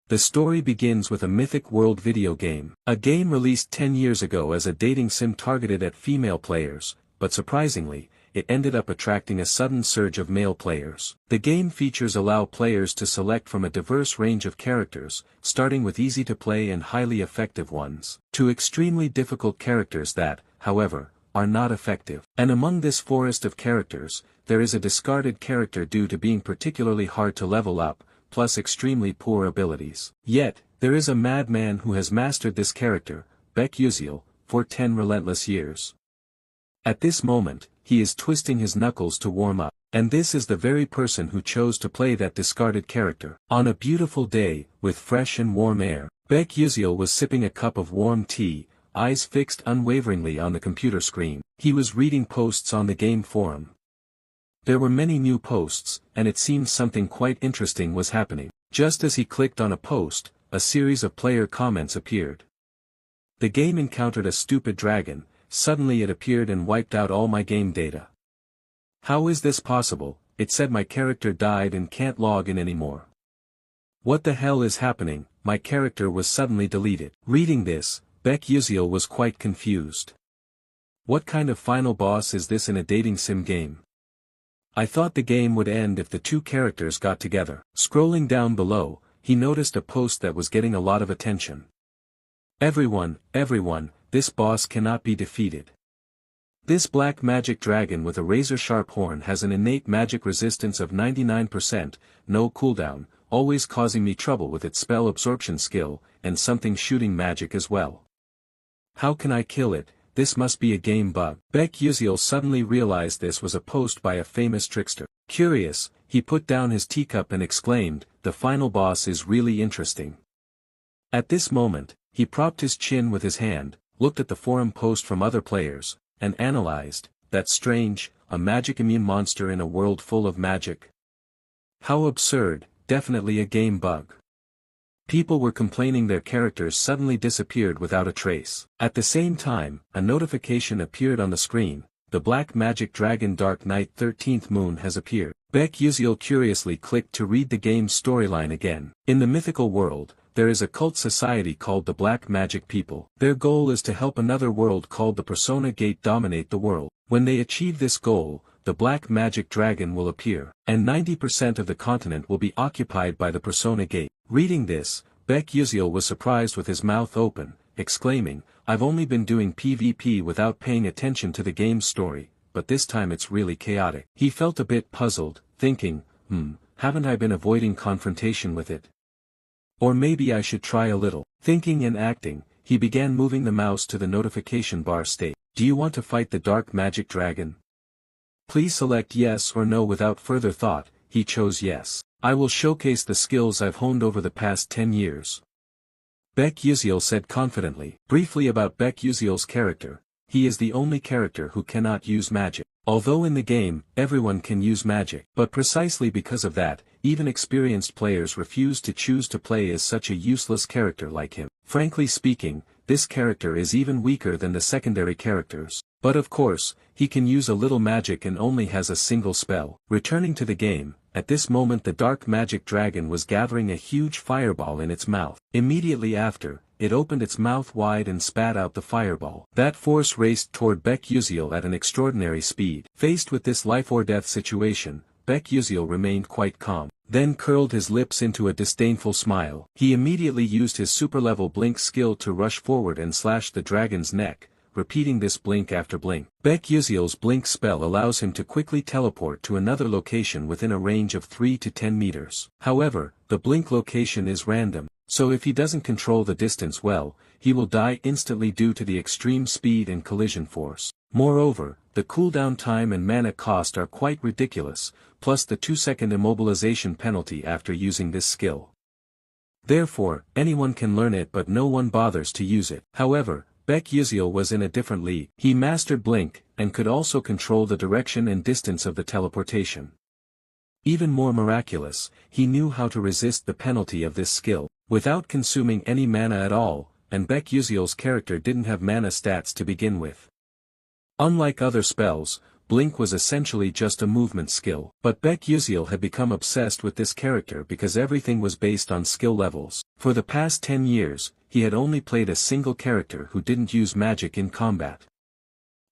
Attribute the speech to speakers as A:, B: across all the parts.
A: The story begins with a mythic world video game. A game released 10 years ago as a dating sim targeted at female players, but surprisingly, it ended up attracting a sudden surge of male players. The game features allow players to select from a diverse range of characters, starting with easy-to-play and highly effective ones, to extremely difficult characters that, however, are not effective. And among this forest of characters, there is a discarded character due to being particularly hard to level up, plus extremely poor abilities. Yet, there is a madman who has mastered this character, Baek for 10 relentless years. At this moment, he is twisting his knuckles to warm up. And this is the very person who chose to play that discarded character. On a beautiful day, with fresh and warm air, Baek was sipping a cup of warm tea, eyes fixed unwaveringly on the computer screen. He was reading posts on the game forum. There were many new posts, and it seemed something quite interesting was happening. Just as he clicked on a post, a series of player comments appeared. The game encountered a stupid dragon. Suddenly it appeared and wiped out all my game data. How is this possible? It said my character died and can't log in anymore. What the hell is happening? My character was suddenly deleted. Reading this, Baek was quite confused. What kind of final boss is this in a dating sim game? I thought the game would end if the two characters got together. Scrolling down below, he noticed a post that was getting a lot of attention. Everyone, this boss cannot be defeated. This black magic dragon with a razor-sharp horn has an innate magic resistance of 99%, no cooldown, always causing me trouble with its spell absorption skill, and something shooting magic as well. How can I kill it? This must be a game bug. Baek suddenly realized this was a post by a famous trickster. Curious, he put down his teacup and exclaimed, "The final boss is really interesting." At this moment, he propped his chin with his hand, looked at the forum post from other players, and analyzed, "That's strange, a magic-immune monster in a world full of magic. How absurd, definitely a game bug." People were complaining their characters suddenly disappeared without a trace. At the same time, a notification appeared on the screen, "The Black Magic Dragon Dark Knight 13th Moon has appeared." Baek curiously clicked to read the game's storyline again. In the mythical world, there is a cult society called the Black Magic People. Their goal is to help another world called the Persona Gate dominate the world. When they achieve this goal, the Black Magic Dragon will appear, and 90% of the continent will be occupied by the Persona Gate. Reading this, Baek was surprised with his mouth open, exclaiming, "I've only been doing PvP without paying attention to the game's story, but this time it's really chaotic." He felt a bit puzzled, thinking, haven't I been avoiding confrontation with it? Or maybe I should try a little. Thinking and acting, he began moving the mouse to the notification bar state. "Do you want to fight the Dark Magic Dragon? Please select yes or no." Without further thought, he chose yes. "I will showcase the skills I've honed over the past 10 years. Baek said confidently. Briefly about Baek character, he is the only character who cannot use magic. Although in the game, everyone can use magic. But precisely because of that, even experienced players refuse to choose to play as such a useless character like him. Frankly speaking, this character is even weaker than the secondary characters. But of course, he can use a little magic and only has a single spell. Returning to the game, at this moment the Dark Magic Dragon was gathering a huge fireball in its mouth. Immediately after, it opened its mouth wide and spat out the fireball. That force raced toward Baek at an extraordinary speed. Faced with this life-or-death situation, Baek remained quite calm, then curled his lips into a disdainful smile. He immediately used his super-level blink skill to rush forward and slash the dragon's neck, repeating this blink after blink. Baek blink spell allows him to quickly teleport to another location within a range of 3 to 10 meters. However, the blink location is random, so if he doesn't control the distance well, he will die instantly due to the extreme speed and collision force. Moreover, the cooldown time and mana cost are quite ridiculous, plus the 2-second immobilization penalty after using this skill. Therefore, anyone can learn it but no one bothers to use it. However, Baek was in a different league. He mastered Blink, and could also control the direction and distance of the teleportation. Even more miraculous, he knew how to resist the penalty of this skill, without consuming any mana at all, and Baek character didn't have mana stats to begin with. Unlike other spells, Blink was essentially just a movement skill. But Baek Yuseol had become obsessed with this character because everything was based on skill levels. For the past 10 years, he had only played a single character who didn't use magic in combat.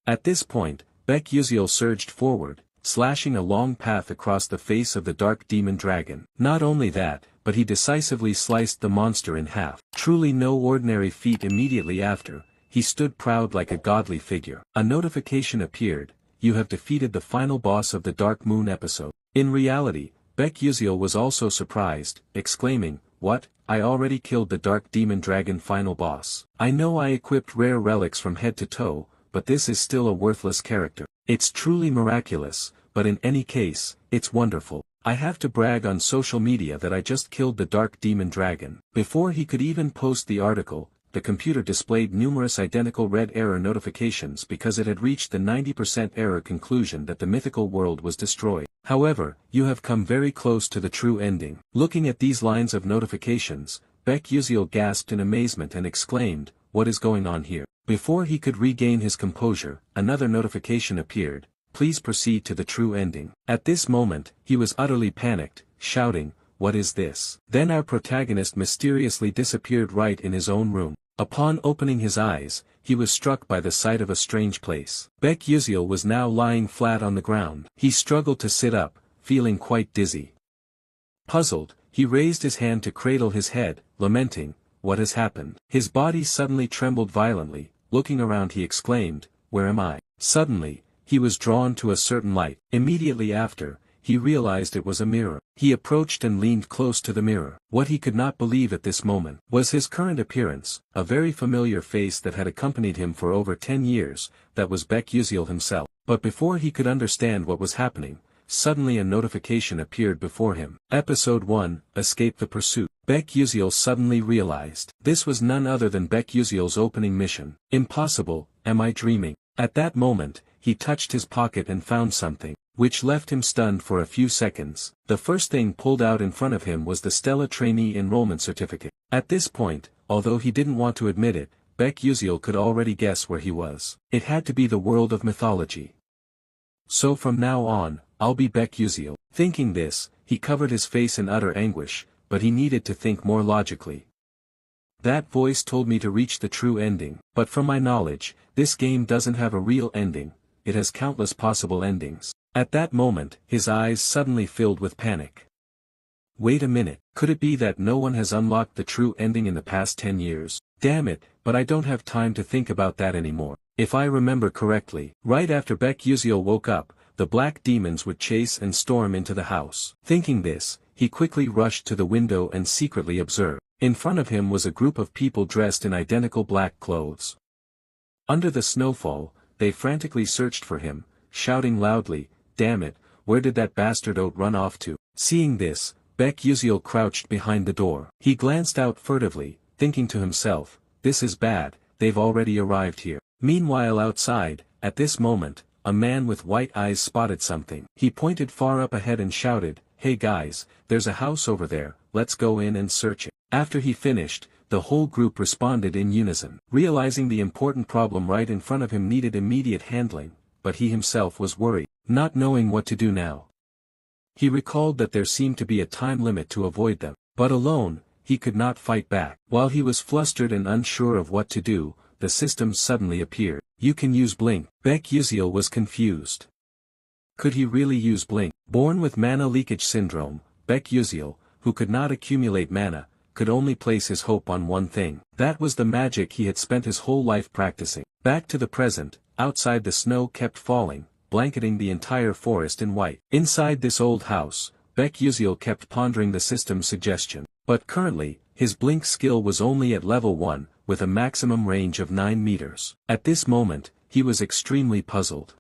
A: At this point, Baek Yuseol surged forward, slashing a long path across the face of the dark demon dragon. Not only that, but he decisively sliced the monster in half. Truly no ordinary feat. Immediately after, he stood proud like a godly figure. A notification appeared: "You have defeated the final boss of the Dark Moon episode." In reality, Baek Yuseol was also surprised, exclaiming, "What? I already killed the Dark Demon Dragon final boss. I know I equipped rare relics from head to toe, but this is still a worthless character. It's truly miraculous, but in any case, it's wonderful. I have to brag on social media that I just killed the Dark Demon Dragon." Before he could even post the article, the computer displayed numerous identical red error notifications because it had reached the 90% error conclusion that the mythical world was destroyed. However, you have come very close to the true ending. Looking at these lines of notifications, Baek Yuseol gasped in amazement and exclaimed, "What is going on here?" Before he could regain his composure, another notification appeared: "Please proceed to the true ending." At this moment, he was utterly panicked, shouting, "What is this?" Then our protagonist mysteriously disappeared right in his own room. Upon opening his eyes, he was struck by the sight of a strange place. Baek Yuseol was now lying flat on the ground. He struggled to sit up, feeling quite dizzy. Puzzled, he raised his hand to cradle his head, lamenting, "What has happened?" His body suddenly trembled violently. Looking around, he exclaimed, "Where am I?" Suddenly, he was drawn to a certain light. Immediately after, he realized it was a mirror. He approached and leaned close to the mirror. What he could not believe at this moment was his current appearance, a very familiar face that had accompanied him for over 10 years, that was Baek Yuseol himself. But before he could understand what was happening, suddenly a notification appeared before him. Episode 1, Escape the Pursuit. Baek Yuseol suddenly realized this was none other than Baek Yuseol's opening mission. Impossible, am I dreaming? At that moment, he touched his pocket and found something, which left him stunned for a few seconds. The first thing pulled out in front of him was the Stella Trainee Enrollment Certificate. At this point, although he didn't want to admit it, Baek Yuseol could already guess where he was. It had to be the world of mythology. So from now on, I'll be Baek Yuseol. Thinking this, he covered his face in utter anguish, but he needed to think more logically. That voice told me to reach the true ending, but from my knowledge, this game doesn't have a real ending, it has countless possible endings. At that moment, his eyes suddenly filled with panic. Wait a minute, could it be that no one has unlocked the true ending in the past 10 years? Damn it, but I don't have time to think about that anymore. If I remember correctly, right after Baek Yuseol woke up, the black demons would chase and storm into the house. Thinking this, he quickly rushed to the window and secretly observed. In front of him was a group of people dressed in identical black clothes. Under the snowfall, they frantically searched for him, shouting loudly, "Damn it, where did that bastard run off to?" Seeing this, Baek Yuseol crouched behind the door. He glanced out furtively, thinking to himself, "This is bad, they've already arrived here." Meanwhile outside, at this moment, a man with white eyes spotted something. He pointed far up ahead and shouted, "Hey guys, there's a house over there, let's go in and search it." After he finished, the whole group responded in unison. Realizing the important problem right in front of him needed immediate handling, but he himself was worried, not knowing what to do now. He recalled that there seemed to be a time limit to avoid them, but alone, he could not fight back. While he was flustered and unsure of what to do, the system suddenly appeared. "You can use Blink." Baek Yuseol was confused. Could he really use Blink? Born with mana leakage syndrome, Baek Yuseol, who could not accumulate mana, could only place his hope on one thing. That was the magic he had spent his whole life practicing. Back to the present, outside the snow kept falling, blanketing the entire forest in white. Inside this old house, Baek Yuseol kept pondering the system's suggestion. But currently, his Blink skill was only at level 1, with a maximum range of 9 meters. At this moment, he was extremely puzzled.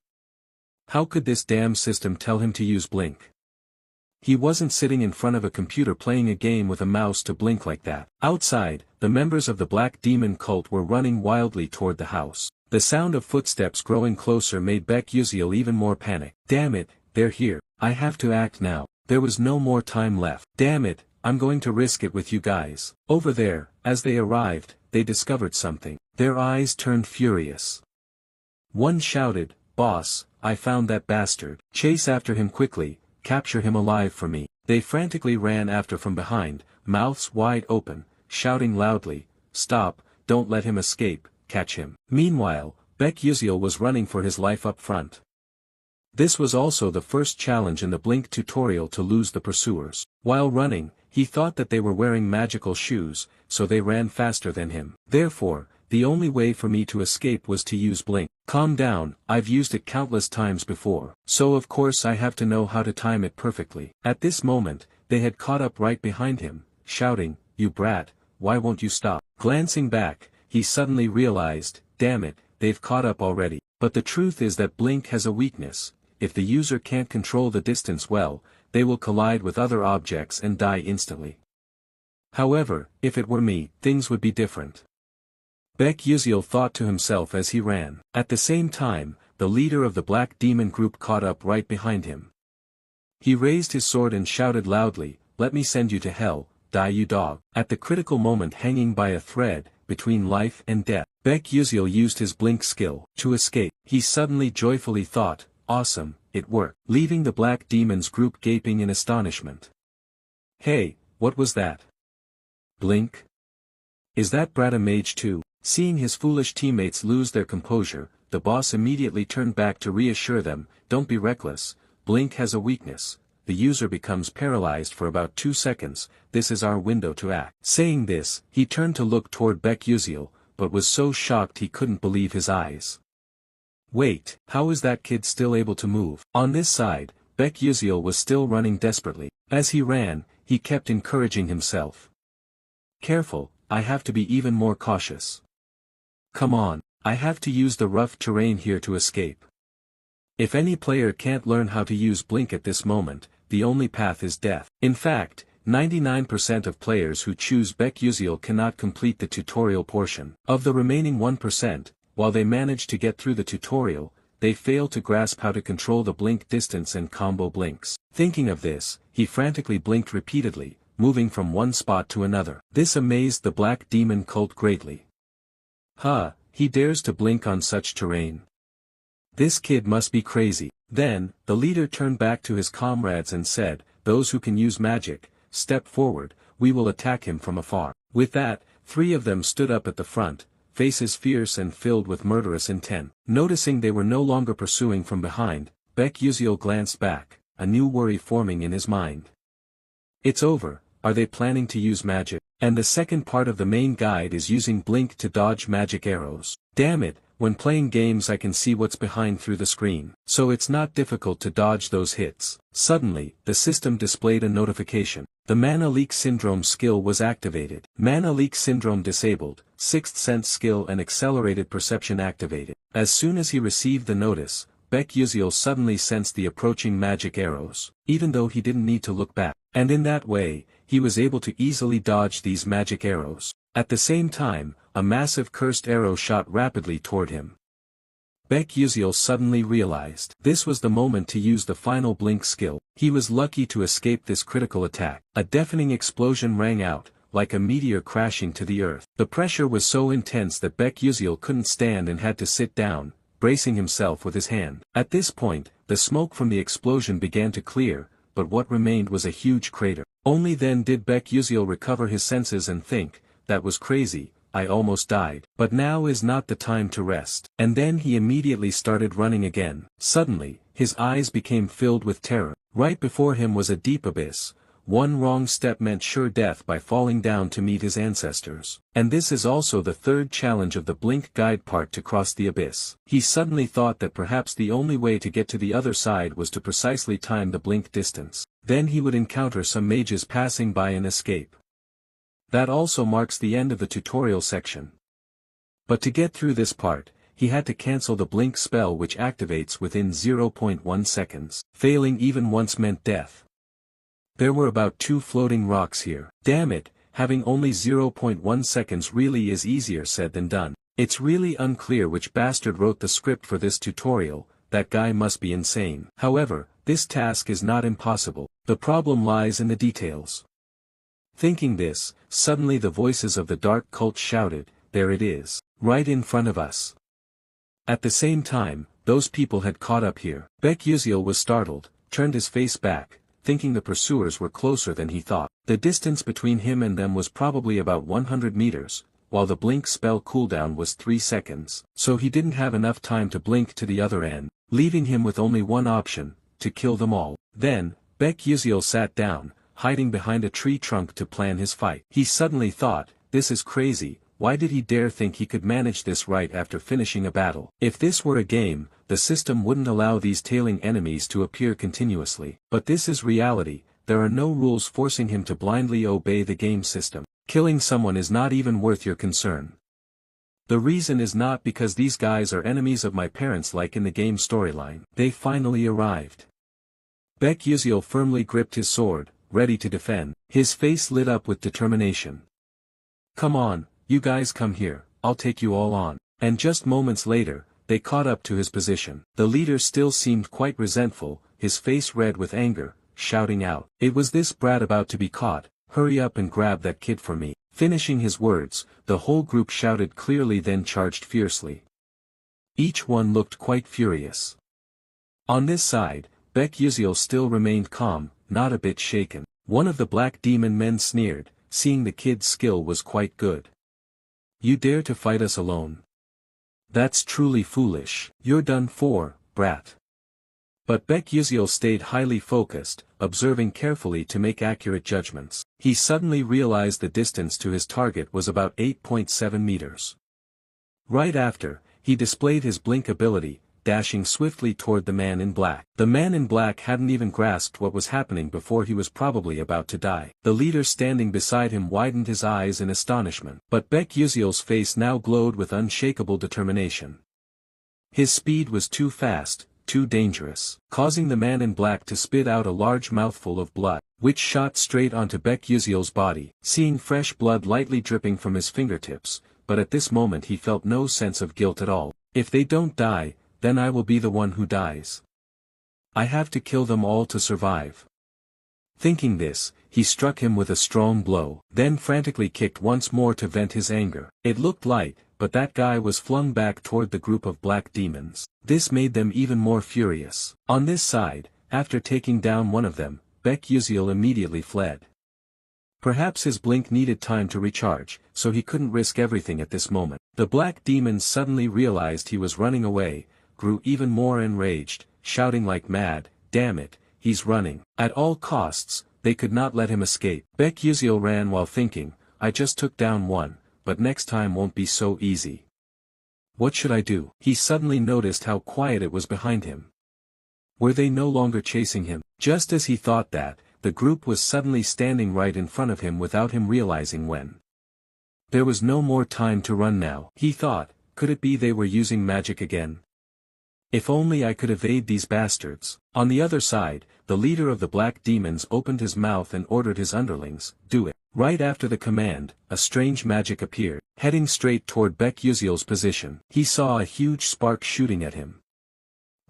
A: How could this damn system tell him to use Blink? He wasn't sitting in front of a computer playing a game with a mouse to blink like that. Outside, the members of the Black Demon cult were running wildly toward the house. The sound of footsteps growing closer made Baek Yuseol even more panicked. Damn it, they're here. I have to act now. There was no more time left. Damn it, I'm going to risk it with you guys. Over there, as they arrived, they discovered something. Their eyes turned furious. One shouted, "Boss, I found that bastard. Chase after him quickly, capture him alive for me." They frantically ran after from behind, mouths wide open, shouting loudly, "Stop, don't let him escape, catch him." Meanwhile, Baek Yuziel was running for his life up front. This was also the first challenge in the Blink tutorial to lose the pursuers. While running, he thought that they were wearing magical shoes, so they ran faster than him. Therefore, the only way for me to escape was to use Blink. Calm down, I've used it countless times before, so of course I have to know how to time it perfectly. At this moment, they had caught up right behind him, shouting, "You brat, why won't you stop?" Glancing back, he suddenly realized, damn it, they've caught up already. But the truth is that Blink has a weakness. If the user can't control the distance well, they will collide with other objects and die instantly. However, if it were me, things would be different. Baek Yuziel thought to himself as he ran. At the same time, the leader of the Black Demon group caught up right behind him. He raised his sword and shouted loudly, "Let me send you to hell, die you dog." At the critical moment hanging by a thread, between life and death, Baek Yuziel used his Blink skill to escape. He suddenly joyfully thought, "Awesome, it worked," leaving the Black Demon's group gaping in astonishment. "Hey, what was that? Blink? Is that brat a mage too?" Seeing his foolish teammates lose their composure, the boss immediately turned back to reassure them, "Don't be reckless, Blink has a weakness. The user becomes paralyzed for about 2 seconds, this is our window to act." Saying this, he turned to look toward Baek Yuziel, but was so shocked he couldn't believe his eyes. Wait, how is that kid still able to move? On this side, Baek Yuziel was still running desperately. As he ran, he kept encouraging himself. "Careful, I have to be even more cautious. Come on, I have to use the rough terrain here to escape." If any player can't learn how to use Blink at this moment, the only path is death. In fact, 99% of players who choose Baek Yuziel cannot complete the tutorial portion. Of the remaining 1%, while they manage to get through the tutorial, they fail to grasp how to control the Blink distance and combo blinks. Thinking of this, he frantically blinked repeatedly, moving from one spot to another. This amazed the Black Demon cult greatly. He dares to blink on such terrain. This kid must be crazy. Then, the leader turned back to his comrades and said, "Those who can use magic, step forward, we will attack him from afar." With that, 3 of them stood up at the front, faces fierce and filled with murderous intent. Noticing they were no longer pursuing from behind, Baek Yuziel glanced back, a new worry forming in his mind. It's over, are they planning to use magic? And the second part of the main guide is using Blink to dodge magic arrows. Damn it, when playing games I can see what's behind through the screen, so it's not difficult to dodge those hits. Suddenly, the system displayed a notification. The Mana Leak Syndrome skill was activated. Mana Leak Syndrome disabled, 6th Sense skill and Accelerated Perception activated. As soon as he received the notice, Baek Yuziel suddenly sensed the approaching magic arrows, even though he didn't need to look back. And in that way, he was able to easily dodge these magic arrows. At the same time, a massive cursed arrow shot rapidly toward him. Baek Yuziel suddenly realized this was the moment to use the final Blink skill. He was lucky to escape this critical attack. A deafening explosion rang out, like a meteor crashing to the earth. The pressure was so intense that Baek Yuziel couldn't stand and had to sit down, bracing himself with his hand. At this point, the smoke from the explosion began to clear, but what remained was a huge crater. Only then did Baek Yuziel recover his senses and think, "That was crazy, I almost died. But now is not the time to rest." And then he immediately started running again. Suddenly, his eyes became filled with terror. Right before him was a deep abyss. One wrong step meant sure death by falling down to meet his ancestors. And this is also the third challenge of the Blink guide part, to cross the abyss. He suddenly thought that perhaps the only way to get to the other side was to precisely time the Blink distance. Then he would encounter some mages passing by and escape. That also marks the end of the tutorial section. But to get through this part, he had to cancel the Blink spell, which activates within 0.1 seconds. Failing even once meant death. There were about 2 floating rocks here. Damn it, having only 0.1 seconds really is easier said than done. It's really unclear which bastard wrote the script for this tutorial, that guy must be insane. However, this task is not impossible. The problem lies in the details. Thinking this, suddenly the voices of the dark cult shouted, "There it is, right in front of us." At the same time, those people had caught up here. Baek Yuziel was startled, turned his face back, thinking the pursuers were closer than he thought. The distance between him and them was probably about 100 meters, while the blink spell cooldown was 3 seconds. So he didn't have enough time to blink to the other end, leaving him with only one option, to kill them all. Then, Baek Yuziel sat down, hiding behind a tree trunk to plan his fight. He suddenly thought, this is crazy, why did he dare think he could manage this right after finishing a battle? If this were a game, the system wouldn't allow these tailing enemies to appear continuously. But this is reality, there are no rules forcing him to blindly obey the game system. Killing someone is not even worth your concern. The reason is not because these guys are enemies of my parents like in the game storyline. They finally arrived. Baek Yuziel firmly gripped his sword, ready to defend. His face lit up with determination. Come on, you guys come here, I'll take you all on. And just moments later, they caught up to his position. The leader still seemed quite resentful, his face red with anger, shouting out, "It was this brat about to be caught, hurry up and grab that kid for me." Finishing his words, the whole group shouted clearly then charged fiercely. Each one looked quite furious. On this side, Baek Yuziel still remained calm, not a bit shaken. One of the black demon men sneered, seeing the kid's skill was quite good. "You dare to fight us alone? That's truly foolish. You're done for, brat." But Baek Yuziel stayed highly focused, observing carefully to make accurate judgments. He suddenly realized the distance to his target was about 8.7 meters. Right after, he displayed his blink ability, dashing swiftly toward the man in black. The man in black hadn't even grasped what was happening before he was probably about to die. The leader standing beside him widened his eyes in astonishment. But Baek Yuziel's face now glowed with unshakable determination. His speed was too fast, too dangerous, causing the man in black to spit out a large mouthful of blood, which shot straight onto Baek Yuziel's body. Seeing fresh blood lightly dripping from his fingertips, but at this moment he felt no sense of guilt at all. If they don't die, then I will be the one who dies. I have to kill them all to survive. Thinking this, he struck him with a strong blow, then frantically kicked once more to vent his anger. It looked light, but that guy was flung back toward the group of black demons. This made them even more furious. On this side, after taking down one of them, Baek Yuziel immediately fled. Perhaps his blink needed time to recharge, so he couldn't risk everything at this moment. The black demons suddenly realized he was running away, grew even more enraged, shouting like mad, "Damn it, he's running." At all costs, they could not let him escape. Baek Yuziel ran while thinking, I just took down one, but next time won't be so easy. What should I do? He suddenly noticed how quiet it was behind him. Were they no longer chasing him? Just as he thought that, the group was suddenly standing right in front of him without him realizing when. There was no more time to run now. He thought, could it be they were using magic again? If only I could evade these bastards. On the other side, the leader of the black demons opened his mouth and ordered his underlings, do it. Right after the command, a strange magic appeared, heading straight toward Baek Yuziel's position. He saw a huge spark shooting at him.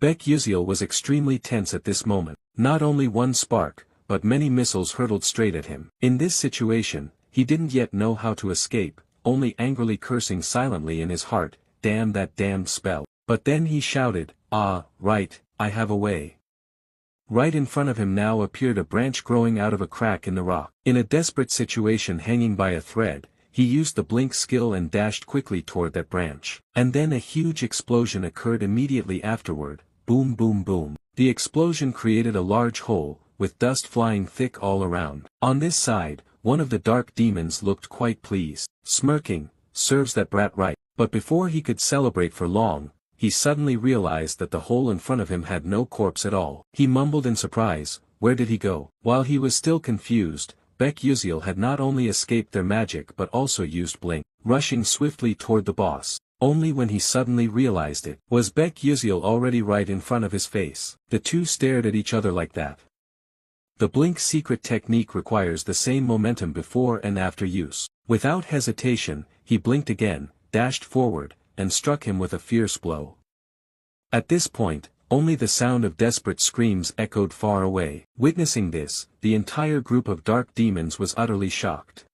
A: Baek Yuziel was extremely tense at this moment. Not only one spark, but many missiles hurtled straight at him. In this situation, he didn't yet know how to escape, only angrily cursing silently in his heart, damn that damned spell. But then he shouted, "Ah, right, I have a way." Right in front of him now appeared a branch growing out of a crack in the rock. In a desperate situation hanging by a thread, he used the blink skill and dashed quickly toward that branch. And then a huge explosion occurred immediately afterward, boom boom boom. The explosion created a large hole, with dust flying thick all around. On this side, one of the dark demons looked quite pleased, smirking, serves that brat right. But before he could celebrate for long, he suddenly realized that the hole in front of him had no corpse at all. He mumbled in surprise, where did he go? While he was still confused, Baek Yuziel had not only escaped their magic but also used blink, rushing swiftly toward the boss. Only when he suddenly realized it, was Baek Yuziel already right in front of his face. The two stared at each other like that. The blink secret technique requires the same momentum before and after use. Without hesitation, he blinked again, dashed forward, and struck him with a fierce blow. At this point, only the sound of desperate screams echoed far away. Witnessing this, the entire group of dark demons was utterly shocked.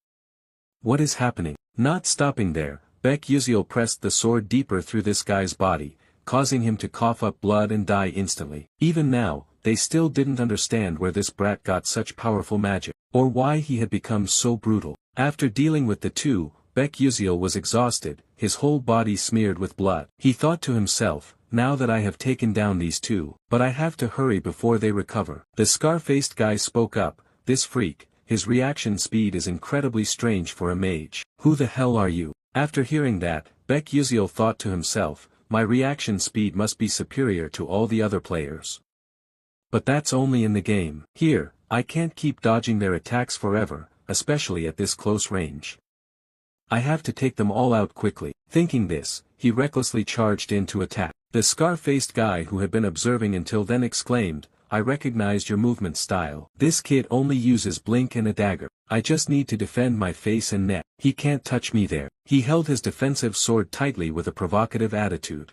A: What is happening? Not stopping there, Baek Yuziel pressed the sword deeper through this guy's body, causing him to cough up blood and die instantly. Even now, they still didn't understand where this brat got such powerful magic, or why he had become so brutal. After dealing with the two, Baek Yuziel was exhausted, his whole body smeared with blood. He thought to himself, now that I have taken down these two, but I have to hurry before they recover. The scar-faced guy spoke up, this freak, his reaction speed is incredibly strange for a mage. Who the hell are you? After hearing that, Baek Yuziel thought to himself, my reaction speed must be superior to all the other players. But that's only in the game. Here, I can't keep dodging their attacks forever, especially at this close range. I have to take them all out quickly. Thinking this, he recklessly charged in to attack. The scar-faced guy who had been observing until then exclaimed, I recognized your movement style. This kid only uses blink and a dagger. I just need to defend my face and neck. He can't touch me there. He held his defensive sword tightly with a provocative attitude.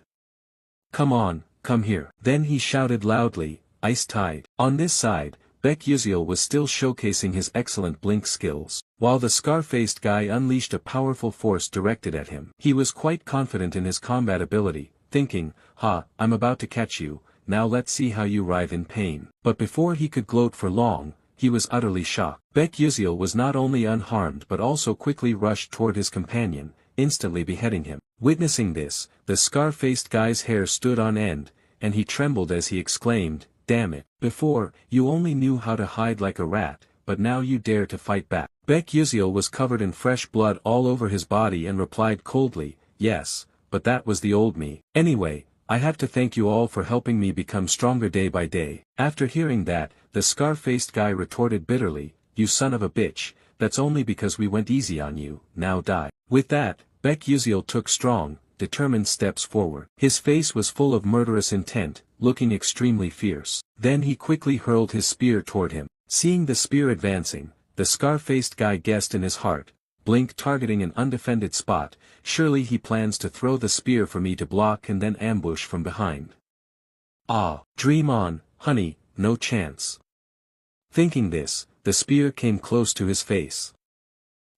A: Come on, come here. Then he shouted loudly, Ice Tide. On this side, Baek Yuziel was still showcasing his excellent blink skills, while the scar-faced guy unleashed a powerful force directed at him. He was quite confident in his combat ability, thinking, I'm about to catch you, now let's see how you writhe in pain. But before he could gloat for long, he was utterly shocked. Baek Yuziel was not only unharmed but also quickly rushed toward his companion, instantly beheading him. Witnessing this, the scar-faced guy's hair stood on end, and he trembled as he exclaimed, damn it, before, you only knew how to hide like a rat, but now you dare to fight back. Baek Yuziel was covered in fresh blood all over his body and replied coldly, yes, but that was the old me. Anyway, I have to thank you all for helping me become stronger day by day. After hearing that, the scar-faced guy retorted bitterly, you son of a bitch, that's only because we went easy on you, now die. With that, Baek Yuziel took strong, determined steps forward. His face was full of murderous intent, looking extremely fierce. Then he quickly hurled his spear toward him. Seeing the spear advancing, the scar-faced guy guessed in his heart, blink targeting an undefended spot, surely he plans to throw the spear for me to block and then ambush from behind. Dream on, honey, no chance. Thinking this, the spear came close to his face.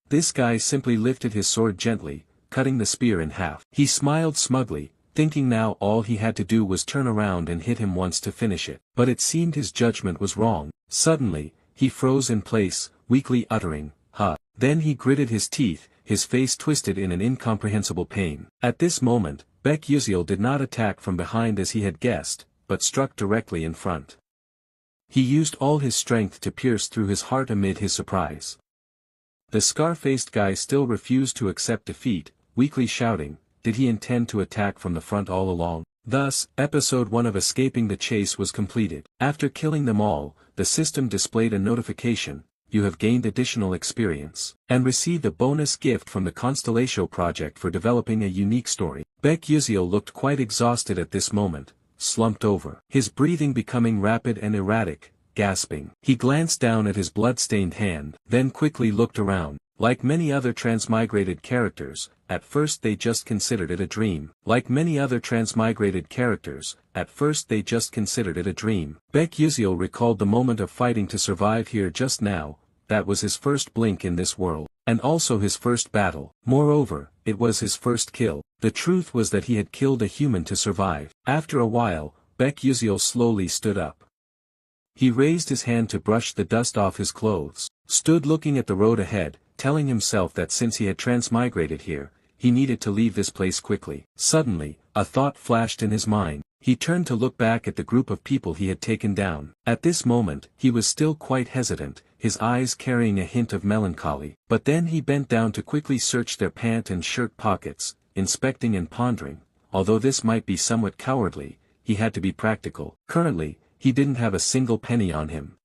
A: This guy simply lifted his sword gently, cutting the spear in half. He smiled smugly, thinking now all he had to do was turn around and hit him once to finish it. But it seemed his judgment was wrong. Suddenly, he froze in place, weakly uttering, Then he gritted his teeth, his face twisted in an incomprehensible pain. At this moment, Baek Yuziel did not attack from behind as he had guessed, but struck directly in front. He used all his strength to pierce through his heart amid his surprise. The scar-faced guy still refused to accept defeat, weakly shouting, did he intend to attack from the front all along? Thus, episode 1 of Escaping the Chase was completed. After killing them all, the system displayed a notification, you have gained additional experience, and received a bonus gift from the Constellation project for developing a unique story. Baek Yuziel looked quite exhausted at this moment, slumped over, his breathing becoming rapid and erratic, gasping. He glanced down at his blood-stained hand, then quickly looked around. Like many other transmigrated characters, at first they just considered it a dream. Baek Yuziel recalled the moment of fighting to survive here just now, that was his first blink in this world, and also his first battle. Moreover, it was his first kill. The truth was that he had killed a human to survive. After a while, Baek Yuziel slowly stood up. He raised his hand to brush the dust off his clothes, stood looking at the road ahead, telling himself that since he had transmigrated here, he needed to leave this place quickly. Suddenly, a thought flashed in his mind. He turned to look back at the group of people he had taken down. At this moment, he was still quite hesitant, his eyes carrying a hint of melancholy. But then he bent down to quickly search their pant and shirt pockets, inspecting and pondering. Although this might be somewhat cowardly, he had to be practical. Currently, he didn't have a single penny on him.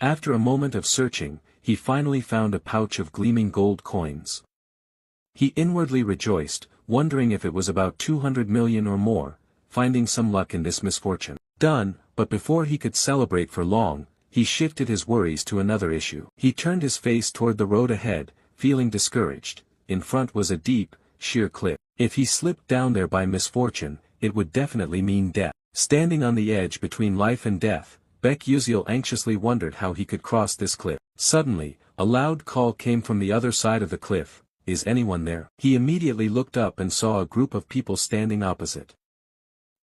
A: After a moment of searching, he finally found a pouch of gleaming gold coins. He inwardly rejoiced, wondering if it was about 200 million or more, finding some luck in this misfortune. Done, but before he could celebrate for long, he shifted his worries to another issue. He turned his face toward the road ahead, feeling discouraged. In front was a deep, sheer cliff. If he slipped down there by misfortune, it would definitely mean death. Standing on the edge between life and death, Baek Yuziel anxiously wondered how he could cross this cliff. Suddenly, a loud call came from the other side of the cliff, is anyone there? He immediately looked up and saw a group of people standing opposite.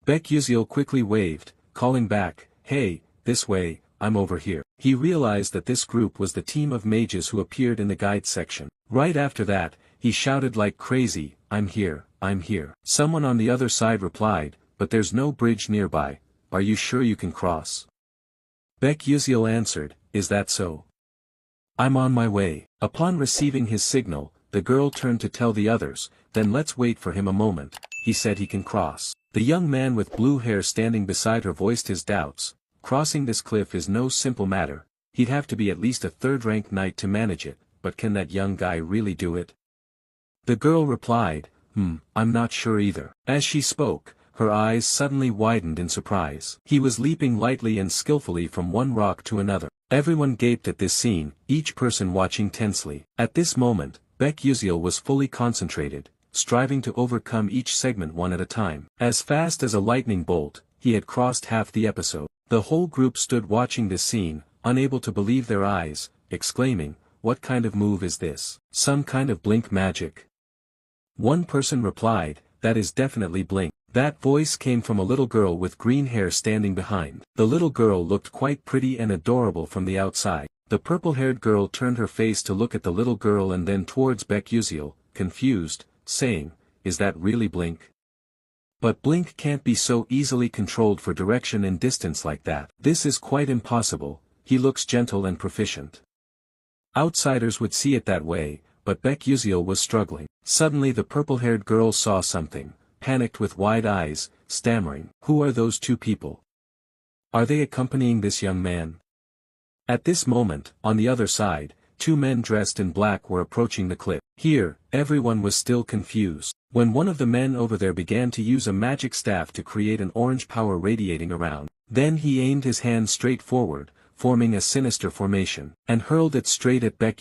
A: Baek quickly waved, calling back, "Hey, this way, I'm over here." He realized that this group was the team of mages who appeared in the guide section. Right after that, he shouted like crazy, "I'm here, I'm here." Someone on the other side replied, "But there's no bridge nearby, are you sure you can cross?" Baek answered, "Is that so? I'm on my way." Upon receiving his signal, the girl turned to tell the others, "Then let's wait for him a moment, he said he can cross." The young man with blue hair standing beside her voiced his doubts. "Crossing this cliff is no simple matter, he'd have to be at least a third-rank knight to manage it, but can that young guy really do it?" The girl replied, I'm not sure either." As she spoke, her eyes suddenly widened in surprise. He was leaping lightly and skillfully from one rock to another. Everyone gaped at this scene, each person watching tensely. At this moment, Baek was fully concentrated, striving to overcome each segment one at a time. As fast as a lightning bolt, he had crossed half the episode. The whole group stood watching this scene, unable to believe their eyes, exclaiming, "What kind of move is this? Some kind of blink magic?" One person replied, "That is definitely blink." That voice came from a little girl with green hair standing behind. The little girl looked quite pretty and adorable from the outside. The purple-haired girl turned her face to look at the little girl and then towards Baek confused, saying, "Is that really blink? But blink can't be so easily controlled for direction and distance like that. This is quite impossible, he looks gentle and proficient." Outsiders would see it that way, but Baek was struggling. Suddenly the purple-haired girl saw something, panicked with wide eyes, stammering, "Who are those two people? Are they accompanying this young man?" At this moment, on the other side, two men dressed in black were approaching the cliff. Here, everyone was still confused. When one of the men over there began to use a magic staff to create an orange power radiating around, then he aimed his hand straight forward, forming a sinister formation, and hurled it straight at Baek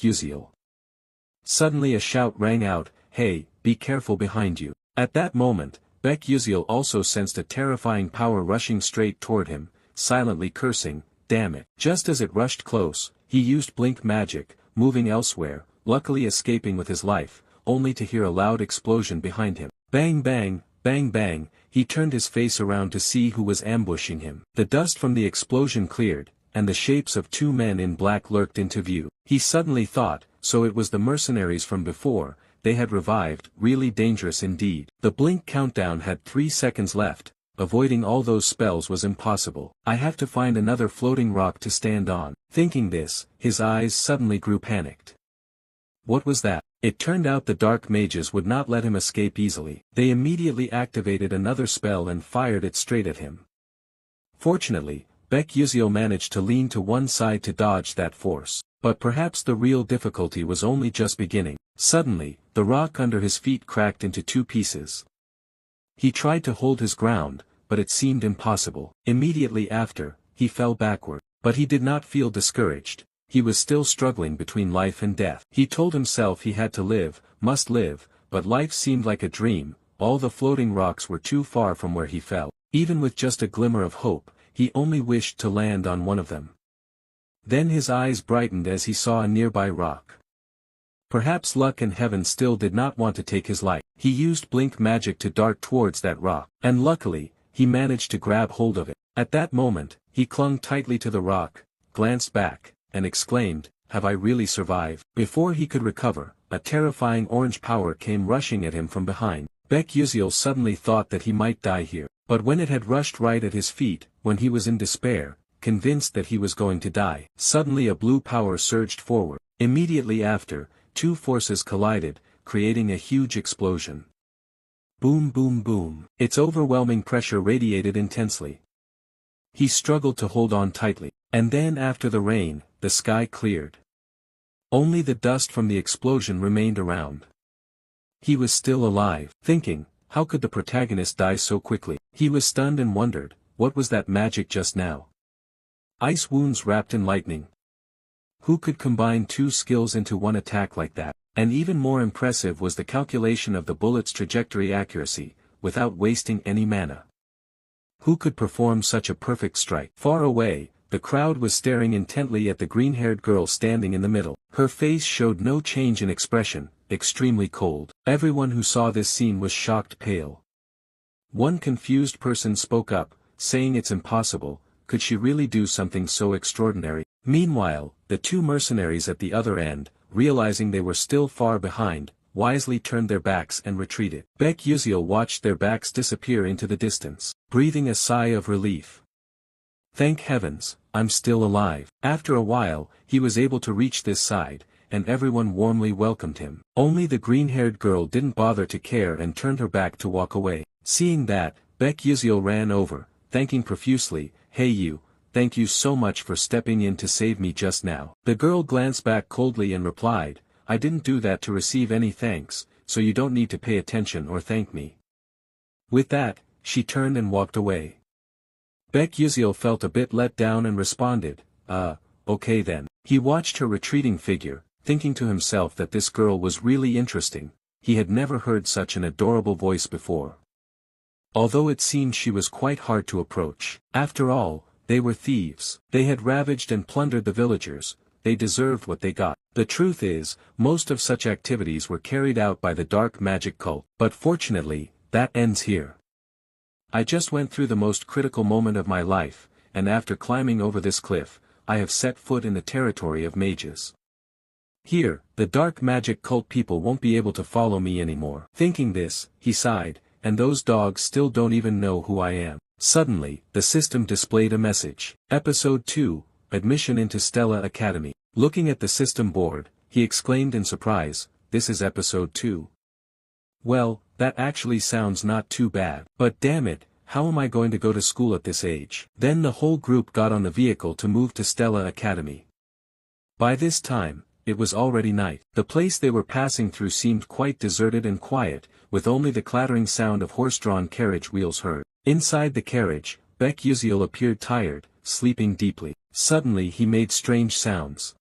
A: Suddenly a shout rang out, "Hey, be careful behind you." At that moment, Baek also sensed a terrifying power rushing straight toward him, silently cursing, "Damn it." Just as it rushed close, he used blink magic, moving elsewhere, luckily escaping with his life, only to hear a loud explosion behind him. Bang bang, bang bang, he turned his face around to see who was ambushing him. The dust from the explosion cleared, and the shapes of two men in black lurked into view. He suddenly thought, so it was the mercenaries from before, they had revived, really dangerous indeed. The blink countdown had 3 seconds left, avoiding all those spells was impossible. "I have to find another floating rock to stand on." Thinking this, his eyes suddenly grew panicked. What was that? It turned out the dark mages would not let him escape easily. They immediately activated another spell and fired it straight at him. Fortunately, Baek managed to lean to one side to dodge that force. But perhaps the real difficulty was only just beginning. Suddenly, the rock under his feet cracked into 2 pieces. He tried to hold his ground, but it seemed impossible. Immediately after, he fell backward. But he did not feel discouraged. He was still struggling between life and death. He told himself he had to live, must live, but life seemed like a dream, all the floating rocks were too far from where he fell. Even with just a glimmer of hope, he only wished to land on one of them. Then his eyes brightened as he saw a nearby rock. Perhaps luck and heaven still did not want to take his life. He used blink magic to dart towards that rock, and luckily, he managed to grab hold of it. At that moment, he clung tightly to the rock, glanced back, and exclaimed, "Have I really survived?" Before he could recover, a terrifying orange power came rushing at him from behind. Baek suddenly thought that he might die here, but when it had rushed right at his feet, when he was in despair, convinced that he was going to die, suddenly a blue power surged forward. Immediately after, 2 forces collided, creating a huge explosion. Boom boom boom. Its overwhelming pressure radiated intensely. He struggled to hold on tightly, and then after the rain, the sky cleared. Only the dust from the explosion remained around. He was still alive, thinking, how could the protagonist die so quickly? He was stunned and wondered, what was that magic just now? Ice wounds wrapped in lightning. Who could combine 2 skills into one attack like that? And even more impressive was the calculation of the bullet's trajectory accuracy, without wasting any mana. Who could perform such a perfect strike? Far away, the crowd was staring intently at the green-haired girl standing in the middle. Her face showed no change in expression, extremely cold. Everyone who saw this scene was shocked pale. One confused person spoke up, saying it's impossible. Could she really do something so extraordinary? Meanwhile, the two mercenaries at the other end, realizing they were still far behind, wisely turned their backs and retreated. Baek Yuziel watched their backs disappear into the distance, breathing a sigh of relief. Thank heavens, I'm still alive. After a while, he was able to reach this side, and everyone warmly welcomed him. Only the green-haired girl didn't bother to care and turned her back to walk away. Seeing that, Baek Yuziel ran over, thanking profusely, "Hey you, thank you so much for stepping in to save me just now." The girl glanced back coldly and replied, "I didn't do that to receive any thanks, so you don't need to pay attention or thank me." With that, she turned and walked away. Baek Yuziel felt a bit let down and responded, okay then." He watched her retreating figure, thinking to himself that this girl was really interesting. He had never heard such an adorable voice before. Although it seemed she was quite hard to approach. After all, they were thieves. They had ravaged and plundered the villagers. They deserved what they got. The truth is, most of such activities were carried out by the dark magic cult. But fortunately, that ends here. I just went through the most critical moment of my life, and after climbing over this cliff, I have set foot in the territory of mages. Here, the dark magic cult people won't be able to follow me anymore. Thinking this, he sighed, and those dogs still don't even know who I am. Suddenly, the system displayed a message. Episode 2, Admission into Stella Academy. Looking at the system board, he exclaimed in surprise, "This is episode 2. Well, that actually sounds not too bad. But damn it, how am I going to go to school at this age?" Then the whole group got on the vehicle to move to Stella Academy. By this time, it was already night. The place they were passing through seemed quite deserted and quiet, with only the clattering sound of horse-drawn carriage wheels heard. Inside the carriage, Baek Yuziel appeared tired, sleeping deeply. Suddenly he made strange sounds.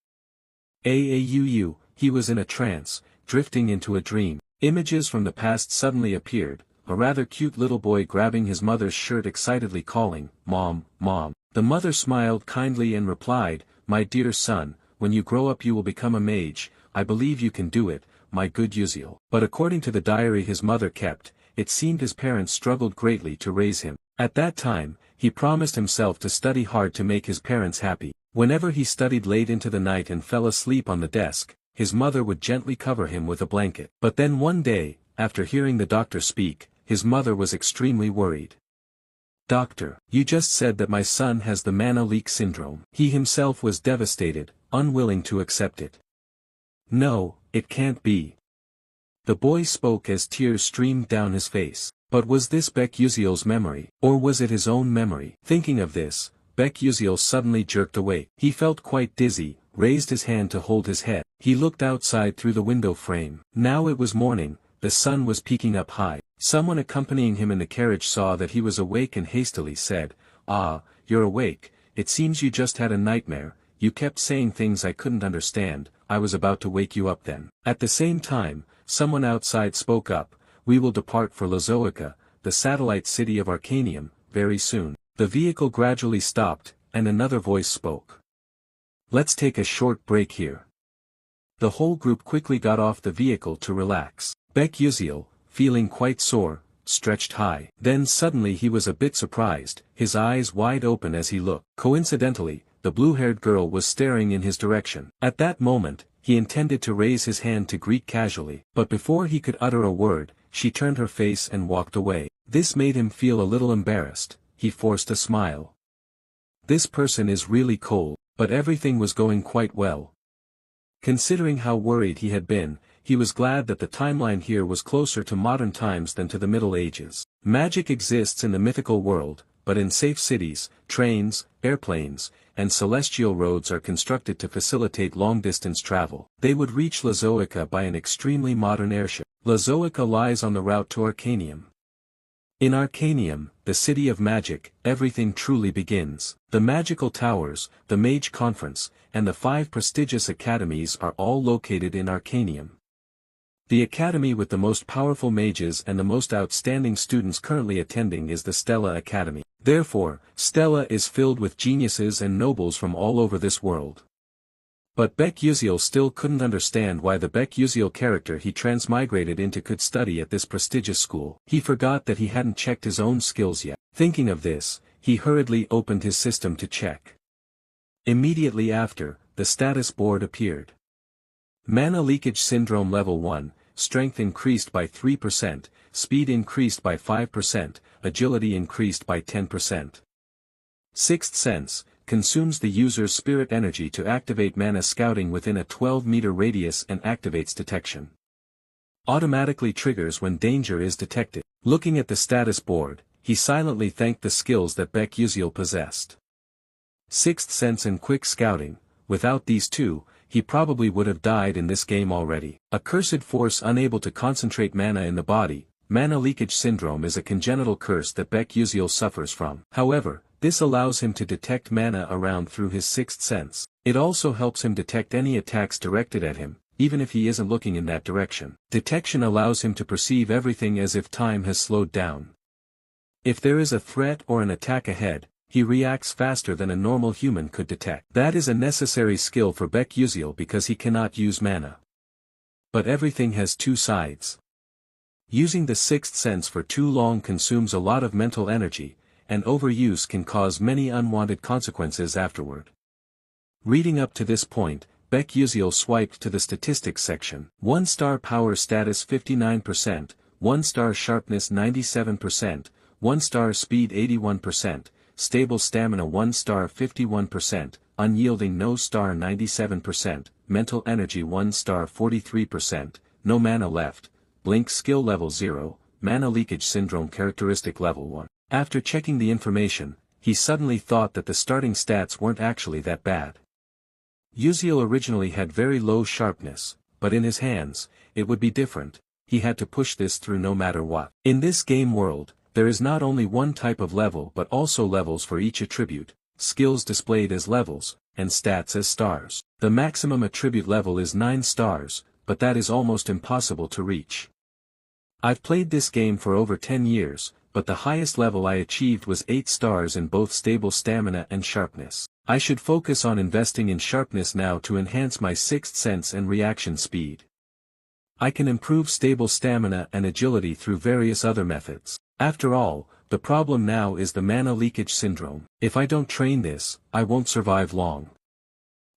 A: He was in a trance, drifting into a dream. Images from the past suddenly appeared, a rather cute little boy grabbing his mother's shirt excitedly calling, "Mom, Mom." The mother smiled kindly and replied, "My dear son, when you grow up you will become a mage. I believe you can do it, my good Yuziel." But according to the diary his mother kept, it seemed his parents struggled greatly to raise him. At that time, he promised himself to study hard to make his parents happy. Whenever he studied late into the night and fell asleep on the desk, his mother would gently cover him with a blanket. But then one day, after hearing the doctor speak, his mother was extremely worried. "Doctor, you just said that my son has the mana leak syndrome." He himself was devastated, unwilling to accept it. "No, it can't be." The boy spoke as tears streamed down his face. But was this Baek Yuziel's memory, or was it his own memory? Thinking of this, Baek Yuziel suddenly jerked awake. He felt quite dizzy, raised his hand to hold his head. He looked outside through the window frame. Now it was morning, the sun was peaking up high. Someone accompanying him in the carriage saw that he was awake and hastily said, "Ah, you're awake. It seems you just had a nightmare. You kept saying things I couldn't understand. I was about to wake you up then." At the same time, someone outside spoke up, "We will depart for Lazoica, the satellite city of Arcanium, very soon." The vehicle gradually stopped, and another voice spoke. "Let's take a short break here." The whole group quickly got off the vehicle to relax. Baek Yuziel, feeling quite sore, stretched high. Then suddenly he was a bit surprised, his eyes wide open as he looked. Coincidentally, the blue-haired girl was staring in his direction. At that moment, he intended to raise his hand to greet casually, but before he could utter a word, she turned her face and walked away. This made him feel a little embarrassed. He forced a smile. This person is really cold, but everything was going quite well. Considering how worried he had been, he was glad that the timeline here was closer to modern times than to the Middle Ages. Magic exists in the mythical world, but in safe cities, trains, airplanes, and celestial roads are constructed to facilitate long-distance travel. They would reach Lazoica by an extremely modern airship. Lazoica lies on the route to Arcanium. In Arcanium, the city of magic, everything truly begins. The magical towers, the Mage Conference, and the 5 prestigious academies are all located in Arcanium. The academy with the most powerful mages and the most outstanding students currently attending is the Stella Academy. Therefore, Stella is filled with geniuses and nobles from all over this world. But Baek Yuziel still couldn't understand why the Baek Yuziel character he transmigrated into could study at this prestigious school. He forgot that he hadn't checked his own skills yet. Thinking of this, he hurriedly opened his system to check. Immediately after, the status board appeared. Mana Leakage Syndrome Level 1, Strength increased by 3%, Speed increased by 5%, Agility increased by 10%. Sixth Sense, consumes the user's spirit energy to activate mana scouting within a 12-meter radius and activates detection. Automatically triggers when danger is detected. Looking at the status board, he silently thanked the skills that Baek Yuziel possessed. Sixth Sense and Quick Scouting, without these two, he probably would have died in this game already. A cursed force unable to concentrate mana in the body, Mana Leakage Syndrome is a congenital curse that Baek Yuziel suffers from. However, this allows him to detect mana around through his sixth sense. It also helps him detect any attacks directed at him, even if he isn't looking in that direction. Detection allows him to perceive everything as if time has slowed down. If there is a threat or an attack ahead, he reacts faster than a normal human could detect. That is a necessary skill for Baek Yuziel because he cannot use mana. But everything has two sides. Using the sixth sense for too long consumes a lot of mental energy, and overuse can cause many unwanted consequences afterward. Reading up to this point, Baek Yuziel swiped to the statistics section. 1-star power status 59%, 1-star sharpness 97%, 1-star speed 81%, stable stamina 1-star 51%, unyielding no-star 97%, mental energy 1-star 43%, no mana left, blink skill level 0, mana leakage syndrome characteristic level 1. After checking the information, he suddenly thought that the starting stats weren't actually that bad. Yuziel originally had very low sharpness, but in his hands, it would be different. He had to push this through no matter what. In this game world, there is not only one type of level but also levels for each attribute, skills displayed as levels, and stats as stars. The maximum attribute level is 9 stars, but that is almost impossible to reach. I've played this game for over 10 years, but the highest level I achieved was 8 stars in both stable stamina and sharpness. I should focus on investing in sharpness now to enhance my sixth sense and reaction speed. I can improve stable stamina and agility through various other methods. After all, the problem now is the mana leakage syndrome. If I don't train this, I won't survive long.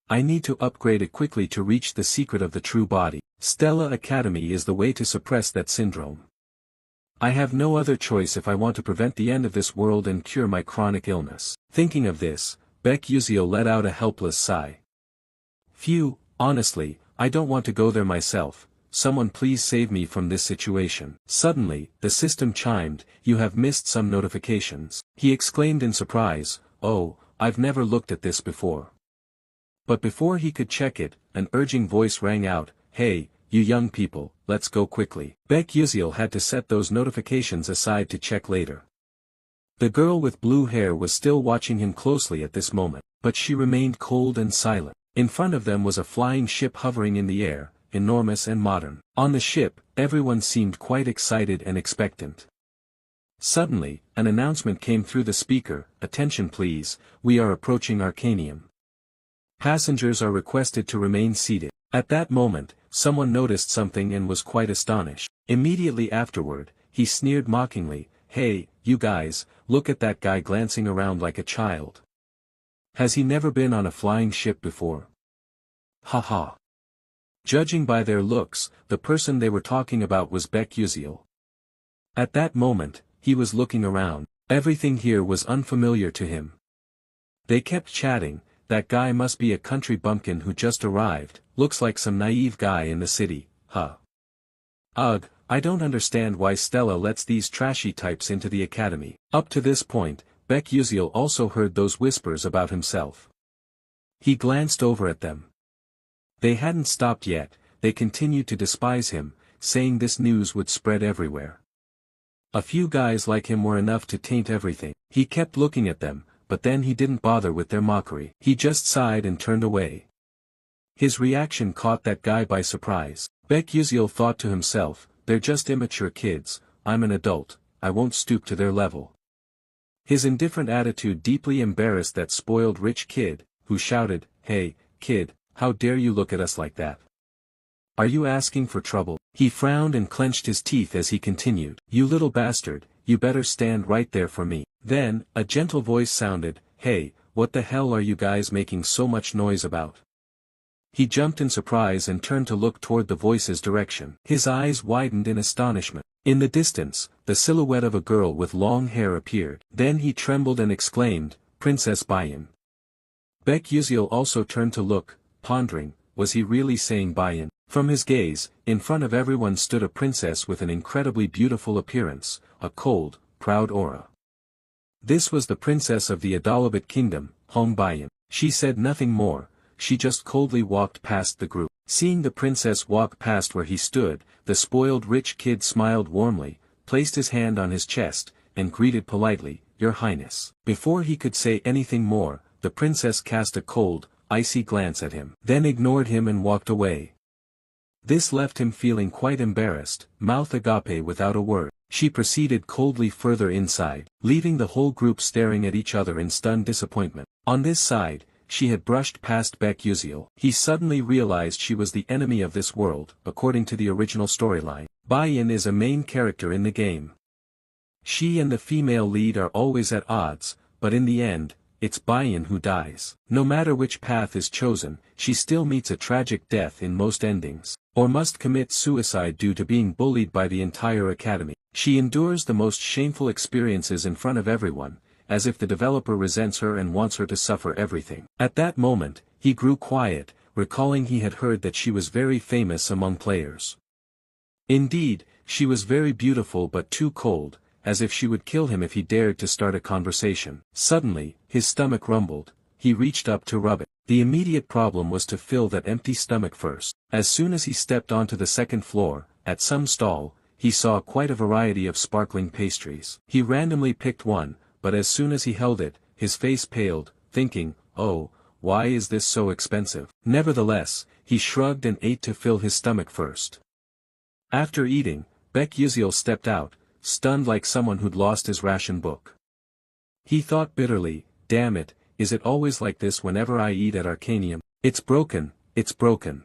A: I need to upgrade it quickly to reach the secret of the true body. Stella Academy is the way to suppress that syndrome. I have no other choice if I want to prevent the end of this world and cure my chronic illness. Thinking of this, Baek Yuziel let out a helpless sigh. Phew, honestly, I don't want to go there myself. Someone please save me from this situation. Suddenly, the system chimed, "You have missed some notifications." He exclaimed in surprise, "Oh, I've never looked at this before." But before he could check it, an urging voice rang out, "Hey, you young people, let's go quickly." Baek Yuziel had to set those notifications aside to check later. The girl with blue hair was still watching him closely at this moment, but she remained cold and silent. In front of them was a flying ship hovering in the air, enormous and modern. On the ship, everyone seemed quite excited and expectant. Suddenly, an announcement came through the speaker, "Attention please, we are approaching Arcanium. Passengers are requested to remain seated." At that moment, someone noticed something and was quite astonished. Immediately afterward, he sneered mockingly, "Hey, you guys, look at that guy glancing around like a child. Has he never been on a flying ship before? Ha ha." Judging by their looks, the person they were talking about was Baek Yuziel. At that moment, he was looking around. Everything here was unfamiliar to him. They kept chatting, "That guy must be a country bumpkin who just arrived, looks like some naive guy in the city, huh? Ugh, I don't understand why Stella lets these trashy types into the academy." Up to this point, Baek Yuziel also heard those whispers about himself. He glanced over at them. They hadn't stopped yet, they continued to despise him, saying this news would spread everywhere. A few guys like him were enough to taint everything. He kept looking at them, but then he didn't bother with their mockery. He just sighed and turned away. His reaction caught that guy by surprise. Baek Yuziel thought to himself, "They're just immature kids, I'm an adult, I won't stoop to their level." His indifferent attitude deeply embarrassed that spoiled rich kid, who shouted, "Hey, kid, how dare you look at us like that? Are you asking for trouble? He frowned and clenched his teeth as he continued. You little bastard, you better stand right there for me. Then, a gentle voice sounded, hey, what the hell are you guys making so much noise about? He jumped in surprise and turned to look toward the voice's direction. His eyes widened in astonishment. In the distance, the silhouette of a girl with long hair appeared. Then he trembled and exclaimed, Princess Bayan. Baek Yuziel also turned to look, pondering, was he really saying Bayan? From his gaze, in front of everyone stood a princess with an incredibly beautiful appearance, a cold, proud aura. This was the princess of the Adalabit kingdom, Hong Bayan. She said nothing more, she just coldly walked past the group. Seeing the princess walk past where he stood, the spoiled rich kid smiled warmly, placed his hand on his chest, and greeted politely, Your Highness. Before he could say anything more, the princess cast a cold, icy glance at him, then ignored him and walked away. This left him feeling quite embarrassed, mouth agape without a word. She proceeded coldly further inside, leaving the whole group staring at each other in stunned disappointment. On this side, she had brushed past Baek Yuziel. He suddenly realized she was the enemy of this world, according to the original storyline. Bayan is a main character in the game. She and the female lead are always at odds, but in the end, it's Bayan who dies. No matter which path is chosen, she still meets a tragic death in most endings, or must commit suicide due to being bullied by the entire academy. She endures the most shameful experiences in front of everyone, as if the developer resents her and wants her to suffer everything. At that moment, he grew quiet, recalling he had heard that she was very famous among players. Indeed, she was very beautiful but too cold, as if she would kill him if he dared to start a conversation. Suddenly, his stomach rumbled, he reached up to rub it. The immediate problem was to fill that empty stomach first. As soon as he stepped onto the second floor, at some stall, he saw quite a variety of sparkling pastries. He randomly picked one, but as soon as he held it, his face paled, thinking, oh, why is this so expensive? Nevertheless, he shrugged and ate to fill his stomach first. After eating, Baek Yuziel stepped out, stunned like someone who'd lost his ration book. He thought bitterly, damn it, is it always like this whenever I eat at Arcanium? It's broken, it's broken.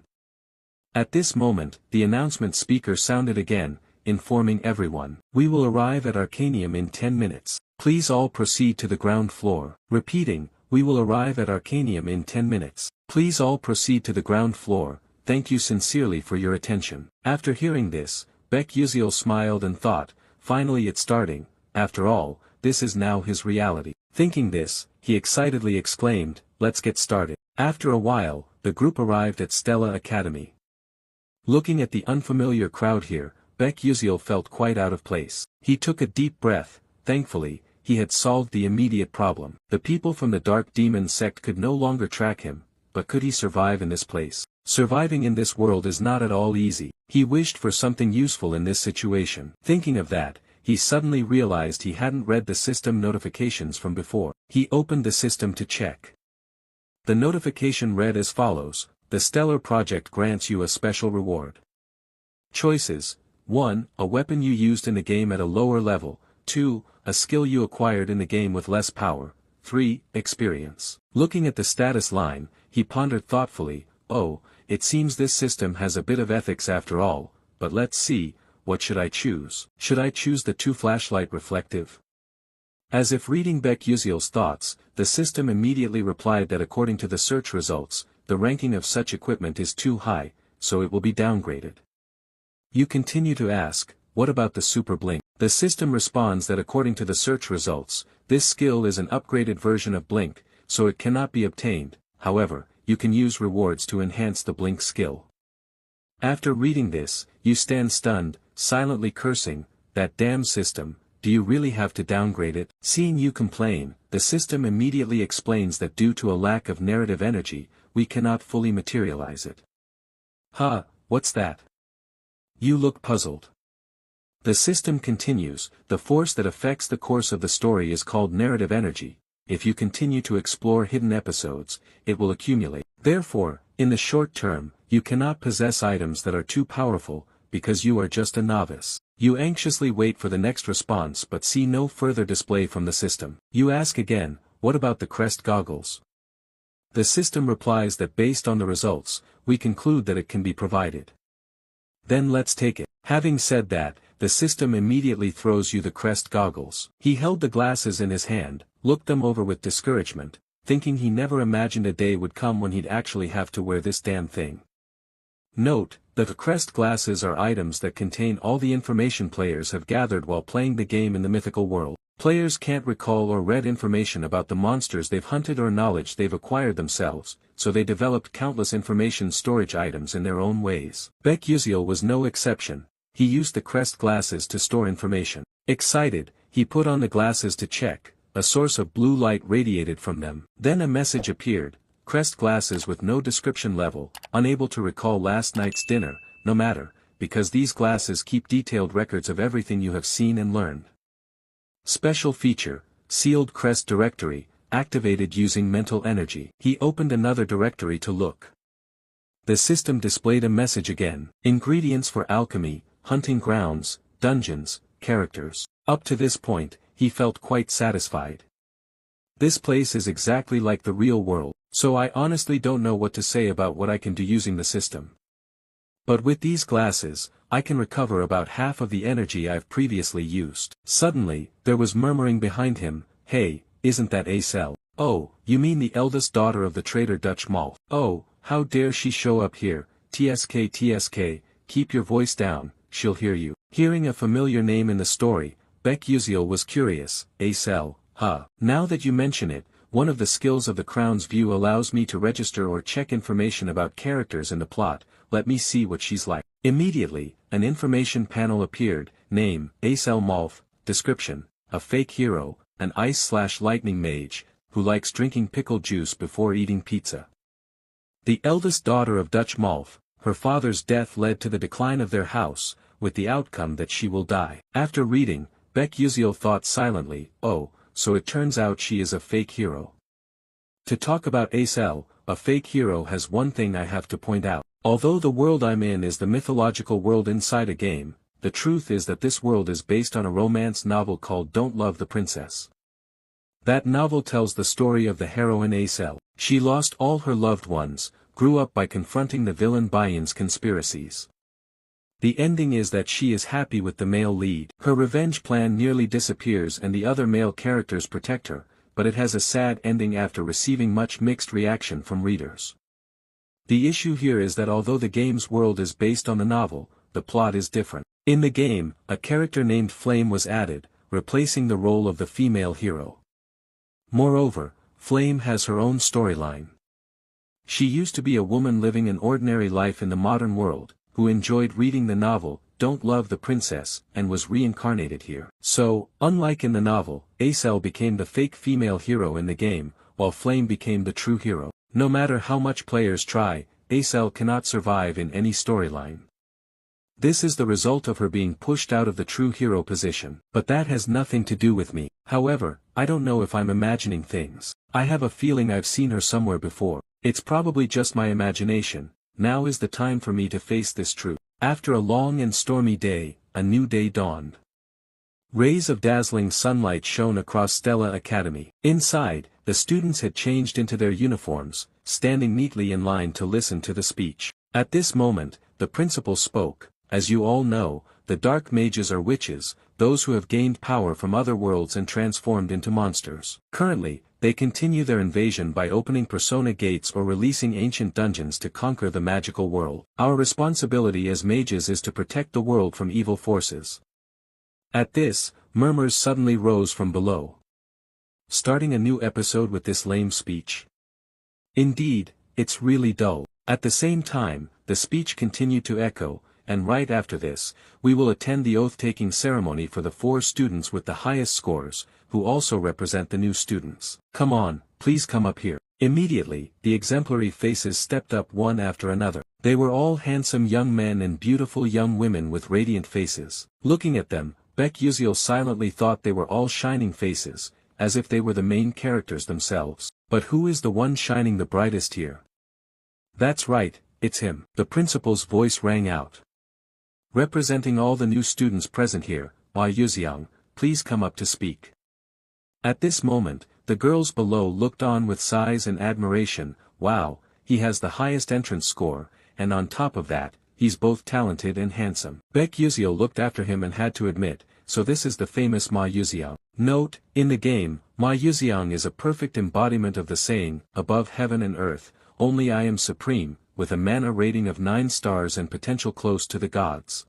A: At this moment, the announcement speaker sounded again, informing everyone, we will arrive at Arcanium in 10 minutes. Please all proceed to the ground floor. Repeating, we will arrive at Arcanium in 10 minutes. Please all proceed to the ground floor, thank you sincerely for your attention. After hearing this, Baek Yuziel smiled and thought, finally it's starting, after all, this is now his reality. Thinking this, he excitedly exclaimed, let's get started. After a while, the group arrived at Stella Academy. Looking at the unfamiliar crowd here, Baek Yuziel felt quite out of place. He took a deep breath, thankfully, he had solved the immediate problem. The people from the Dark Demon sect could no longer track him, but could he survive in this place? Surviving in this world is not at all easy. He wished for something useful in this situation. Thinking of that, he suddenly realized he hadn't read the system notifications from before. He opened the system to check. The notification read as follows, the Stellar Project grants you a special reward. Choices: 1. A weapon you used in the game at a lower level, 2. A skill you acquired in the game with less power, 3. Experience. Looking at the status line, he pondered thoughtfully, oh, it seems this system has a bit of ethics after all, but let's see, what should I choose? Should I choose the 2 flashlight reflective? As if reading Baek Yuziel's thoughts, the system immediately replied that according to the search results, the ranking of such equipment is too high, so it will be downgraded. You continue to ask, what about the Super Blink? The system responds that according to the search results, this skill is an upgraded version of Blink, so it cannot be obtained, however, you can use rewards to enhance the Blink skill. After reading this, you stand stunned, silently cursing, that damn system, do you really have to downgrade it? Seeing you complain, the system immediately explains that due to a lack of narrative energy, we cannot fully materialize it. Huh, what's that? You look puzzled. The system continues, the force that affects the course of the story is called narrative energy. If you continue to explore hidden episodes, it will accumulate. Therefore, in the short term, you cannot possess items that are too powerful, because you are just a novice. You anxiously wait for the next response but see no further display from the system. You ask again, what about the crest goggles? The system replies that based on the results, we conclude that it can be provided. Then let's take it. Having said that, the system immediately throws you the crest goggles. He held the glasses in his hand, looked them over with discouragement, thinking he never imagined a day would come when he'd actually have to wear this damn thing. Note, that the crest glasses are items that contain all the information players have gathered while playing the game in the mythical world. Players can't recall or read information about the monsters they've hunted or knowledge they've acquired themselves, so they developed countless information storage items in their own ways. Baek was no exception. He used the crest glasses to store information. Excited, he put on the glasses to check. A source of blue light radiated from them. Then a message appeared. Crest glasses with no description level, unable to recall last night's dinner, no matter, because these glasses keep detailed records of everything you have seen and learned. Special feature, sealed crest directory, activated using mental energy. He opened another directory to look. The system displayed a message again. Ingredients for alchemy, hunting grounds, dungeons, characters. Up to this point, he felt quite satisfied. This place is exactly like the real world, so I honestly don't know what to say about what I can do using the system. But with these glasses, I can recover about half of the energy I've previously used. Suddenly, there was murmuring behind him, "Hey, isn't that Acel? Oh, you mean the eldest daughter of the traitor Dutch Malf? Oh, how dare she show up here, TSK, keep your voice down, she'll hear you." Hearing a familiar name in the story, Baek was curious. Acel, huh? Now that you mention it, one of the skills of the Crown's View allows me to register or check information about characters in the plot. Let me see what she's like. Immediately, an information panel appeared. Name, Acel Malf. Description, a fake hero, an ice/lightning mage, who likes drinking pickle juice before eating pizza. The eldest daughter of Dutch Malf, her father's death led to the decline of their house, with the outcome that she will die. After reading, Baek thought silently, oh, so it turns out she is a fake hero. To talk about Acel, a fake hero, has one thing I have to point out. Although the world I'm in is the mythological world inside a game, the truth is that this world is based on a romance novel called Don't Love the Princess. That novel tells the story of the heroine Acel. She lost all her loved ones, grew up by confronting the villain Bayan's conspiracies. The ending is that she is happy with the male lead. Her revenge plan nearly disappears and the other male characters protect her, but it has a sad ending after receiving much mixed reaction from readers. The issue here is that although the game's world is based on the novel, the plot is different. In the game, a character named Flame was added, replacing the role of the female hero. Moreover, Flame has her own storyline. She used to be a woman living an ordinary life in the modern world, who enjoyed reading the novel, Don't Love the Princess, and was reincarnated here. So, unlike in the novel, Acel became the fake female hero in the game, while Flame became the true hero. No matter how much players try, Acel cannot survive in any storyline. This is the result of her being pushed out of the true hero position. But that has nothing to do with me. However, I don't know if I'm imagining things. I have a feeling I've seen her somewhere before. It's probably just my imagination. Now is the time for me to face this truth. After a long and stormy day, a new day dawned. Rays of dazzling sunlight shone across Stella Academy. Inside, the students had changed into their uniforms, standing neatly in line to listen to the speech. At this moment, the principal spoke. As you all know, the dark mages are witches, those who have gained power from other worlds and transformed into monsters. Currently, they continue their invasion by opening persona gates or releasing ancient dungeons to conquer the magical world. Our responsibility as mages is to protect the world from evil forces. At this, murmurs suddenly rose from below. Starting a new episode with this lame speech? Indeed, it's really dull. At the same time, the speech continued to echo, and right after this, we will attend the oath-taking ceremony for the 4 students with the highest scores, who also represent the new students. Come on, please come up here. Immediately, the exemplary faces stepped up one after another. They were all handsome young men and beautiful young women with radiant faces. Looking at them, Baek silently thought they were all shining faces, as if they were the main characters themselves. But who is the one shining the brightest here? That's right, it's him. The principal's voice rang out. Representing all the new students present here, Hua Yuxiang, please come up to speak. At this moment, The girls below looked on with sighs and admiration. Wow, he has the highest entrance score, and on top of that, he's both talented and handsome. Baek Yuzil looked after him and had to admit, so this is the famous Ma Yuziang. Note, in the game, Ma Yuziang is a perfect embodiment of the saying, above heaven and earth, only I am supreme, with a mana rating of 9 stars and potential close to the gods.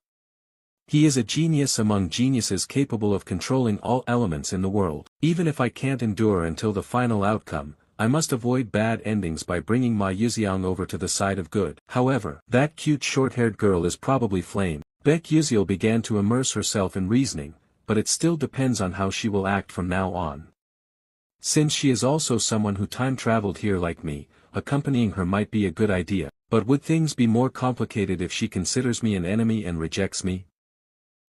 A: He is a genius among geniuses capable of controlling all elements in the world. Even if I can't endure until the final outcome, I must avoid bad endings by bringing Ma Yuziang over to the side of good. However, that cute short-haired girl is probably Flame. Baek Yuzil began to immerse herself in reasoning, but it still depends on how she will act from now on. Since she is also someone who time-traveled here like me, accompanying her might be a good idea, but would things be more complicated if she considers me an enemy and rejects me?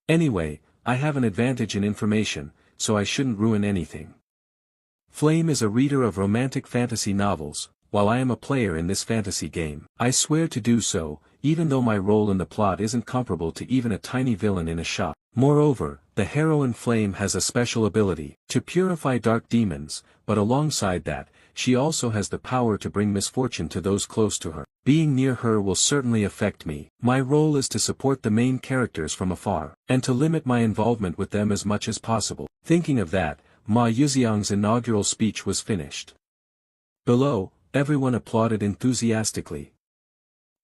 A: Anyway, I have an advantage in information, so I shouldn't ruin anything. Flame is a reader of romantic fantasy novels, while I am a player in this fantasy game. I swear to do so, even though my role in the plot isn't comparable to even a tiny villain in a shop. Moreover, the heroine Flame has a special ability to purify dark demons, but alongside that, she also has the power to bring misfortune to those close to her. Being near her will certainly affect me. My role is to support the main characters from afar, and to limit my involvement with them as much as possible. Thinking of that, Ma Yuziang's inaugural speech was finished. Below, everyone applauded enthusiastically.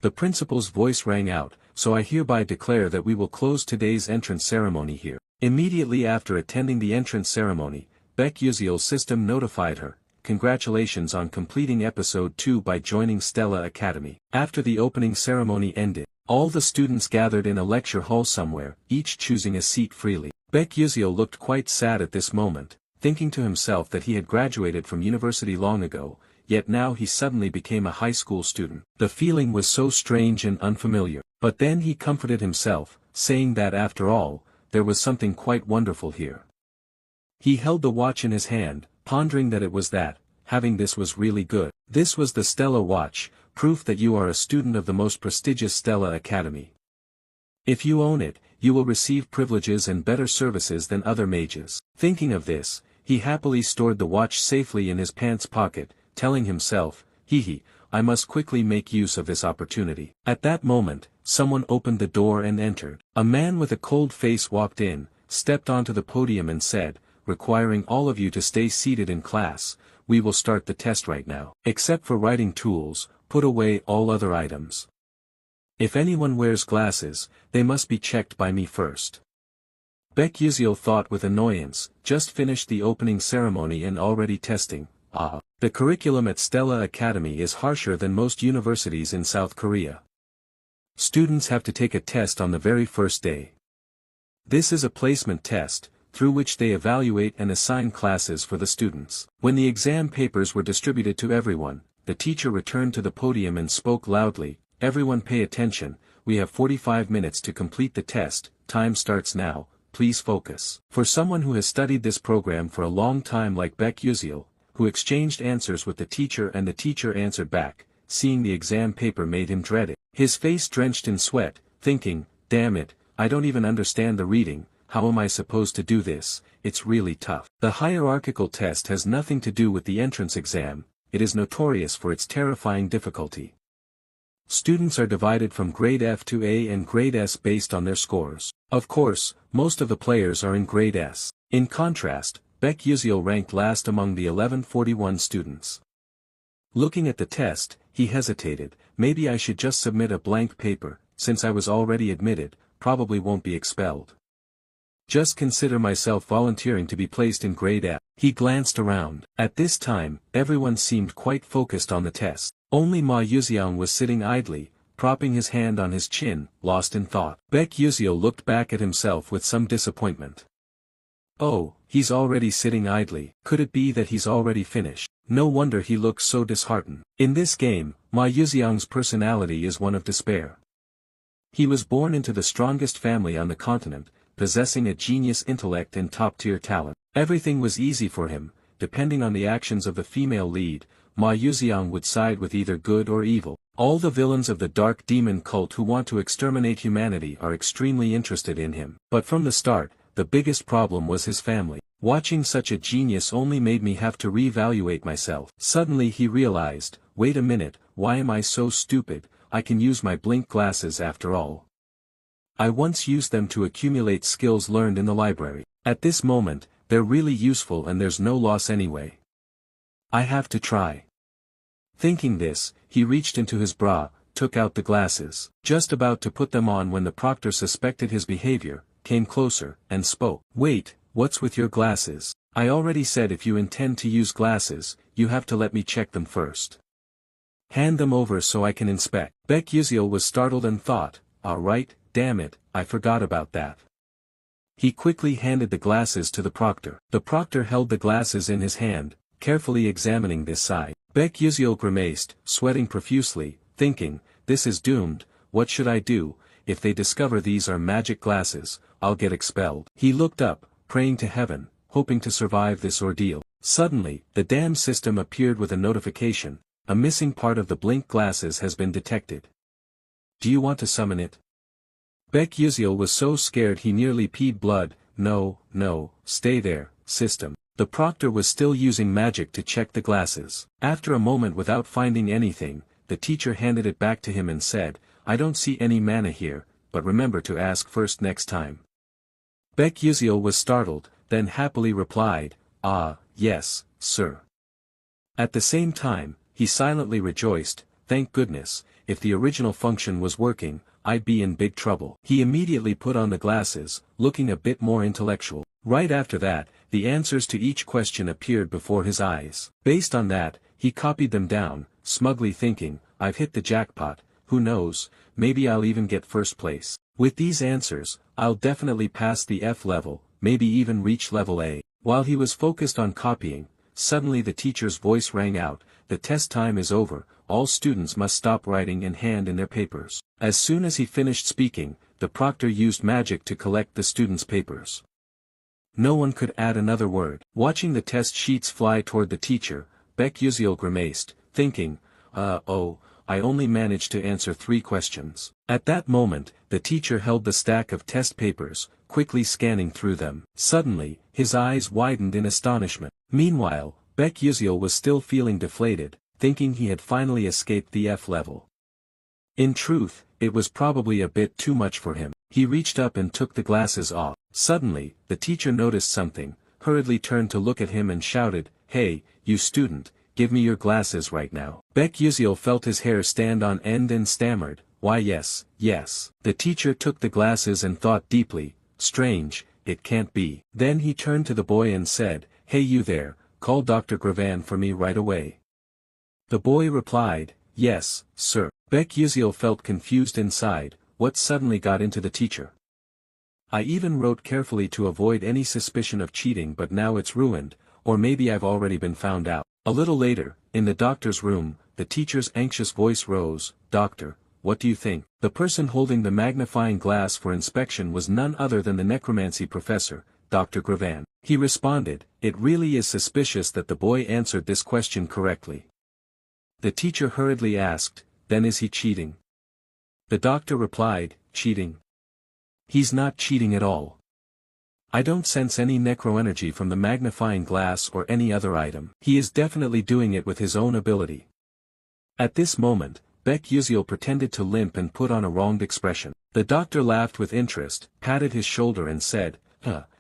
A: The principal's voice rang out, so I hereby declare that we will close today's entrance ceremony here. Immediately after attending the entrance ceremony, Baek Yuzil's system notified her, congratulations on completing episode 2 by joining Stella Academy. After the opening ceremony ended, all the students gathered in a lecture hall somewhere, each choosing a seat freely. Baek Yuzil looked quite sad at this moment, thinking to himself that he had graduated from university long ago, yet now he suddenly became a high school student. The feeling was so strange and unfamiliar, but then he comforted himself, saying that after all, there was something quite wonderful here. He held the watch in his hand, pondering that it was that, having this was really good. This was the Stella watch, proof that you are a student of the most prestigious Stella Academy. If you own it, you will receive privileges and better services than other mages. Thinking of this, he happily stored the watch safely in his pants pocket, telling himself, I must quickly make use of this opportunity. At that moment, someone opened the door and entered. A man with a cold face walked in, stepped onto the podium and said, requiring all of you to stay seated in class, we will start the test right now. Except for writing tools, put away all other items. If anyone wears glasses, they must be checked by me first. Baek Yuzil thought with annoyance, just finished the opening ceremony and already testing. The curriculum at Stella Academy is harsher than most universities in South Korea. Students have to take a test on the very first day. This is a placement test, through which they evaluate and assign classes for the students. When the exam papers were distributed to everyone, the teacher returned to the podium and spoke loudly, everyone pay attention, we have 45 minutes to complete the test, time starts now, please focus. For someone who has studied this program for a long time like Baek Yuzil, who exchanged answers with the teacher and the teacher answered back, seeing the exam paper made him dread it. His face drenched in sweat, thinking, damn it, I don't even understand the reading. How am I supposed to do this? It's really tough. The hierarchical test has nothing to do with the entrance exam, it is notorious for its terrifying difficulty. Students are divided from grade F to A and grade S based on their scores. Of course, most of the players are in grade S. In contrast, Baek Yuzil ranked last among the 1141 students. Looking at the test, he hesitated, maybe I should just submit a blank paper, since I was already admitted, probably won't be expelled. Just consider myself volunteering to be placed in grade F. He glanced around. At this time, everyone seemed quite focused on the test. Only Ma Yuziang was sitting idly, propping his hand on his chin, lost in thought. Baek Yuzil looked back at himself with some disappointment. Oh, he's already sitting idly. Could it be that he's already finished? No wonder he looks so disheartened. In this game, Ma Yuziang's personality is one of despair. He was born into the strongest family on the continent, possessing a genius intellect and top-tier talent. Everything was easy for him, depending on the actions of the female lead, Ma Yuziang would side with either good or evil. All the villains of the dark demon cult who want to exterminate humanity are extremely interested in him. But from the start, the biggest problem was his family. Watching such a genius only made me have to reevaluate myself. Suddenly he realized, wait a minute, why am I so stupid? I can use my blink glasses after all. I once used them to accumulate skills learned in the library. At this moment, they're really useful and there's no loss anyway. I have to try. Thinking this, he reached into his bra, took out the glasses. Just about to put them on when the proctor suspected his behavior, came closer, and spoke. Wait, what's with your glasses? I already said if you intend to use glasses, you have to let me check them first. Hand them over so I can inspect. Baek Yuseol was startled and thought, alright, damn it, I forgot about that. He quickly handed the glasses to the proctor. The proctor held the glasses in his hand, carefully examining this side. Baek Yuseol grimaced, sweating profusely, thinking, this is doomed, what should I do? If they discover these are magic glasses, I'll get expelled. He looked up, praying to heaven, hoping to survive this ordeal. Suddenly, the dam system appeared with a notification, a missing part of the blink glasses has been detected. Do you want to summon it? Baek Yuseol was so scared he nearly peed blood. No, stay there, system. The proctor was still using magic to check the glasses. After a moment without finding anything, the teacher handed it back to him and said, I don't see any mana here, but remember to ask first next time. Baek Yuseol was startled, then happily replied, ah, yes, sir. At the same time, he silently rejoiced, thank goodness, if the original function was working, I'd be in big trouble. He immediately put on the glasses, looking a bit more intellectual. Right after that, the answers to each question appeared before his eyes. Based on that, he copied them down, smugly thinking, I've hit the jackpot, who knows, maybe I'll even get first place. With these answers, I'll definitely pass the F level, maybe even reach level A. While he was focused on copying, suddenly the teacher's voice rang out, the test time is over, all students must stop writing and hand in their papers. As soon as he finished speaking, the proctor used magic to collect the students' papers. No one could add another word. Watching the test sheets fly toward the teacher, Baek Yuseol grimaced, thinking, I only managed to answer 3 questions. At that moment, the teacher held the stack of test papers, quickly scanning through them. Suddenly, his eyes widened in astonishment. Meanwhile, Baek Yuseol was still feeling deflated, thinking he had finally escaped the F level. In truth, it was probably a bit too much for him. He reached up and took the glasses off. Suddenly, the teacher noticed something, hurriedly turned to look at him and shouted, hey, you student, give me your glasses right now. Baek Yuseol felt his hair stand on end and stammered, why yes. The teacher took the glasses and thought deeply, strange, it can't be. Then he turned to the boy and said, hey you there, call Dr. Gravan for me right away. The boy replied, yes, sir. Baek Yuseol felt confused inside, what suddenly got into the teacher? I even wrote carefully to avoid any suspicion of cheating but now it's ruined, or maybe I've already been found out. A little later, in the doctor's room, the teacher's anxious voice rose, Doctor, what do you think? The person holding the magnifying glass for inspection was none other than the necromancy professor, Dr. Gravan. He responded, it really is suspicious that the boy answered this question correctly. The teacher hurriedly asked, then is he cheating? The doctor replied, cheating? He's not cheating at all. I don't sense any necroenergy from the magnifying glass or any other item. He is definitely doing it with his own ability. At this moment, Baek Yuseol pretended to limp and put on a wronged expression. The doctor laughed with interest, patted his shoulder and said,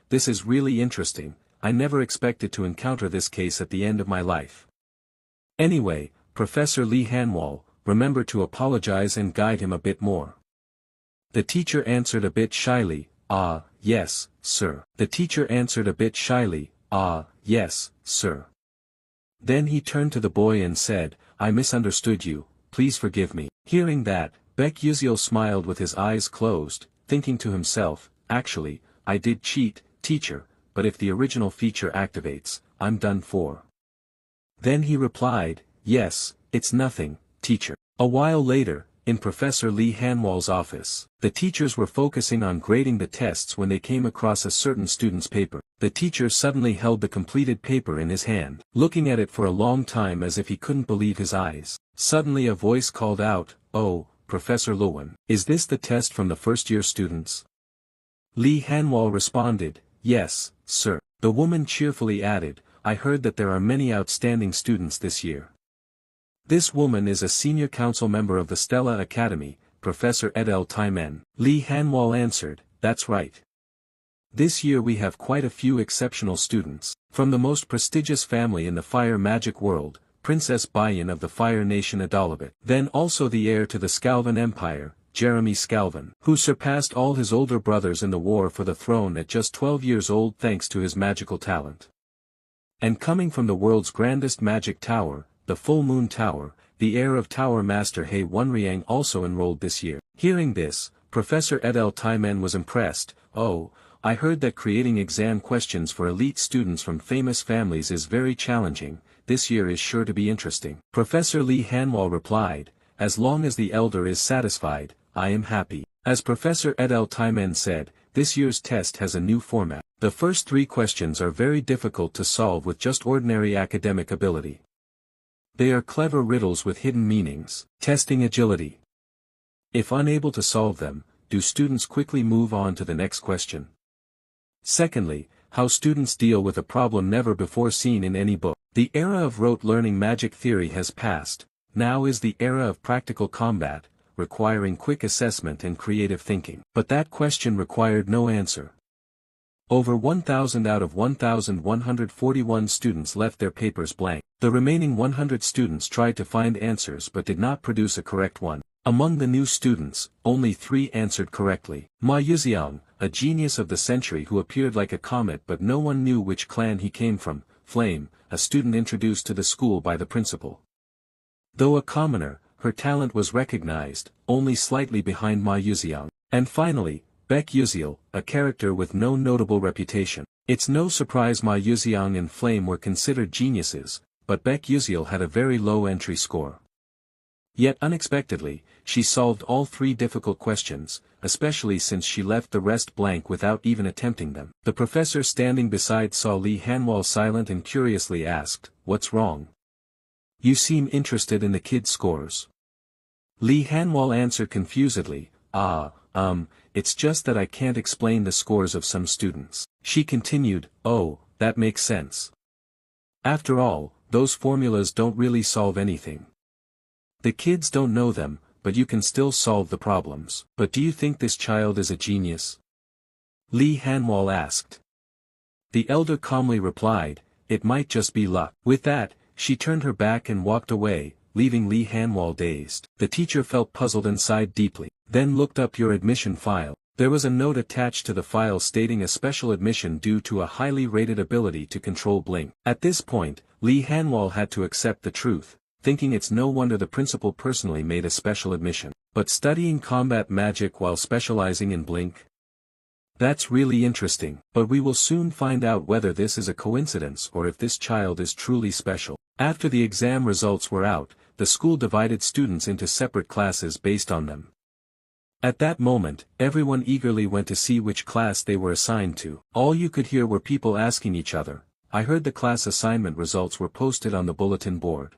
A: this is really interesting, I never expected to encounter this case at the end of my life. Anyway, Professor Lee Hanwol, remember to apologize and guide him a bit more. The teacher answered a bit shyly, yes, sir. The teacher answered a bit shyly, yes, sir. Then he turned to the boy and said, I misunderstood you, please forgive me. Hearing that, Baek Yuseol smiled with his eyes closed, thinking to himself, actually, I did cheat, teacher, but if the original feature activates, I'm done for. Then he replied, yes, it's nothing, teacher. A while later, in Professor Lee Hanwol's office, the teachers were focusing on grading the tests when they came across a certain student's paper. The teacher suddenly held the completed paper in his hand, looking at it for a long time as if he couldn't believe his eyes. Suddenly a voice called out, oh, Professor Lowen, is this the test from the first-year students? Lee Hanwol responded, yes, sir. The woman cheerfully added, I heard that there are many outstanding students this year. This woman is a senior council member of the Stella Academy, Professor Edel Taimen. Lee Hanwal answered, that's right. This year we have quite a few exceptional students. From the most prestigious family in the fire magic world, Princess Bayan of the Fire Nation Adalabit. Then also the heir to the Scalvan Empire, Jeremy Scalvan, who surpassed all his older brothers in the war for the throne at just 12 years old thanks to his magical talent. And coming from the world's grandest magic tower, the Full Moon Tower, the heir of Tower Master He Wunriang also enrolled this year. Hearing this, Professor Edel Taimen was impressed. Oh, I heard that creating exam questions for elite students from famous families is very challenging. This year is sure to be interesting. Professor Lee Hanwal replied, as long as the elder is satisfied, I am happy. As Professor Edel Taimen said, this year's test has a new format. The first 3 questions are very difficult to solve with just ordinary academic ability. They are clever riddles with hidden meanings, testing agility. If unable to solve them, do students quickly move on to the next question? Secondly, how students deal with a problem never before seen in any book. The era of rote learning magic theory has passed, now is the era of practical combat, requiring quick assessment and creative thinking. But that question required no answer. Over 1,000 out of 1,141 students left their papers blank. The remaining 100 students tried to find answers but did not produce a correct one. Among the new students, only 3 answered correctly. Ma Yuxiang, a genius of the century who appeared like a comet but no one knew which clan he came from, Flame, a student introduced to the school by the principal. Though a commoner, her talent was recognized, only slightly behind Ma Yuxiang. And finally, Baek Yuziel, a character with no notable reputation. It's no surprise Ma Yuxiang and Flame were considered geniuses, but Baek Yuziel had a very low entry score. Yet unexpectedly, she solved all 3 difficult questions, especially since she left the rest blank without even attempting them. The professor standing beside saw Lee Hanwal silent and curiously asked, what's wrong? You seem interested in the kid's scores. Lee Hanwal answered confusedly, it's just that I can't explain the scores of some students. She continued, oh, that makes sense. After all, those formulas don't really solve anything. The kids don't know them, but you can still solve the problems. But do you think this child is a genius? Lee Hanwal asked. The elder calmly replied, it might just be luck. With that, she turned her back and walked away, leaving Lee Hanwal dazed. The teacher felt puzzled and sighed deeply, then looked up your admission file. There was a note attached to the file stating a special admission due to a highly rated ability to control blink. At this point, Lee Hanwal had to accept the truth, thinking it's no wonder the principal personally made a special admission. But studying combat magic while specializing in blink? That's really interesting, but we will soon find out whether this is a coincidence or if this child is truly special. After the exam results were out, the school divided students into separate classes based on them. At that moment, everyone eagerly went to see which class they were assigned to. All you could hear were people asking each other, I heard the class assignment results were posted on the bulletin board.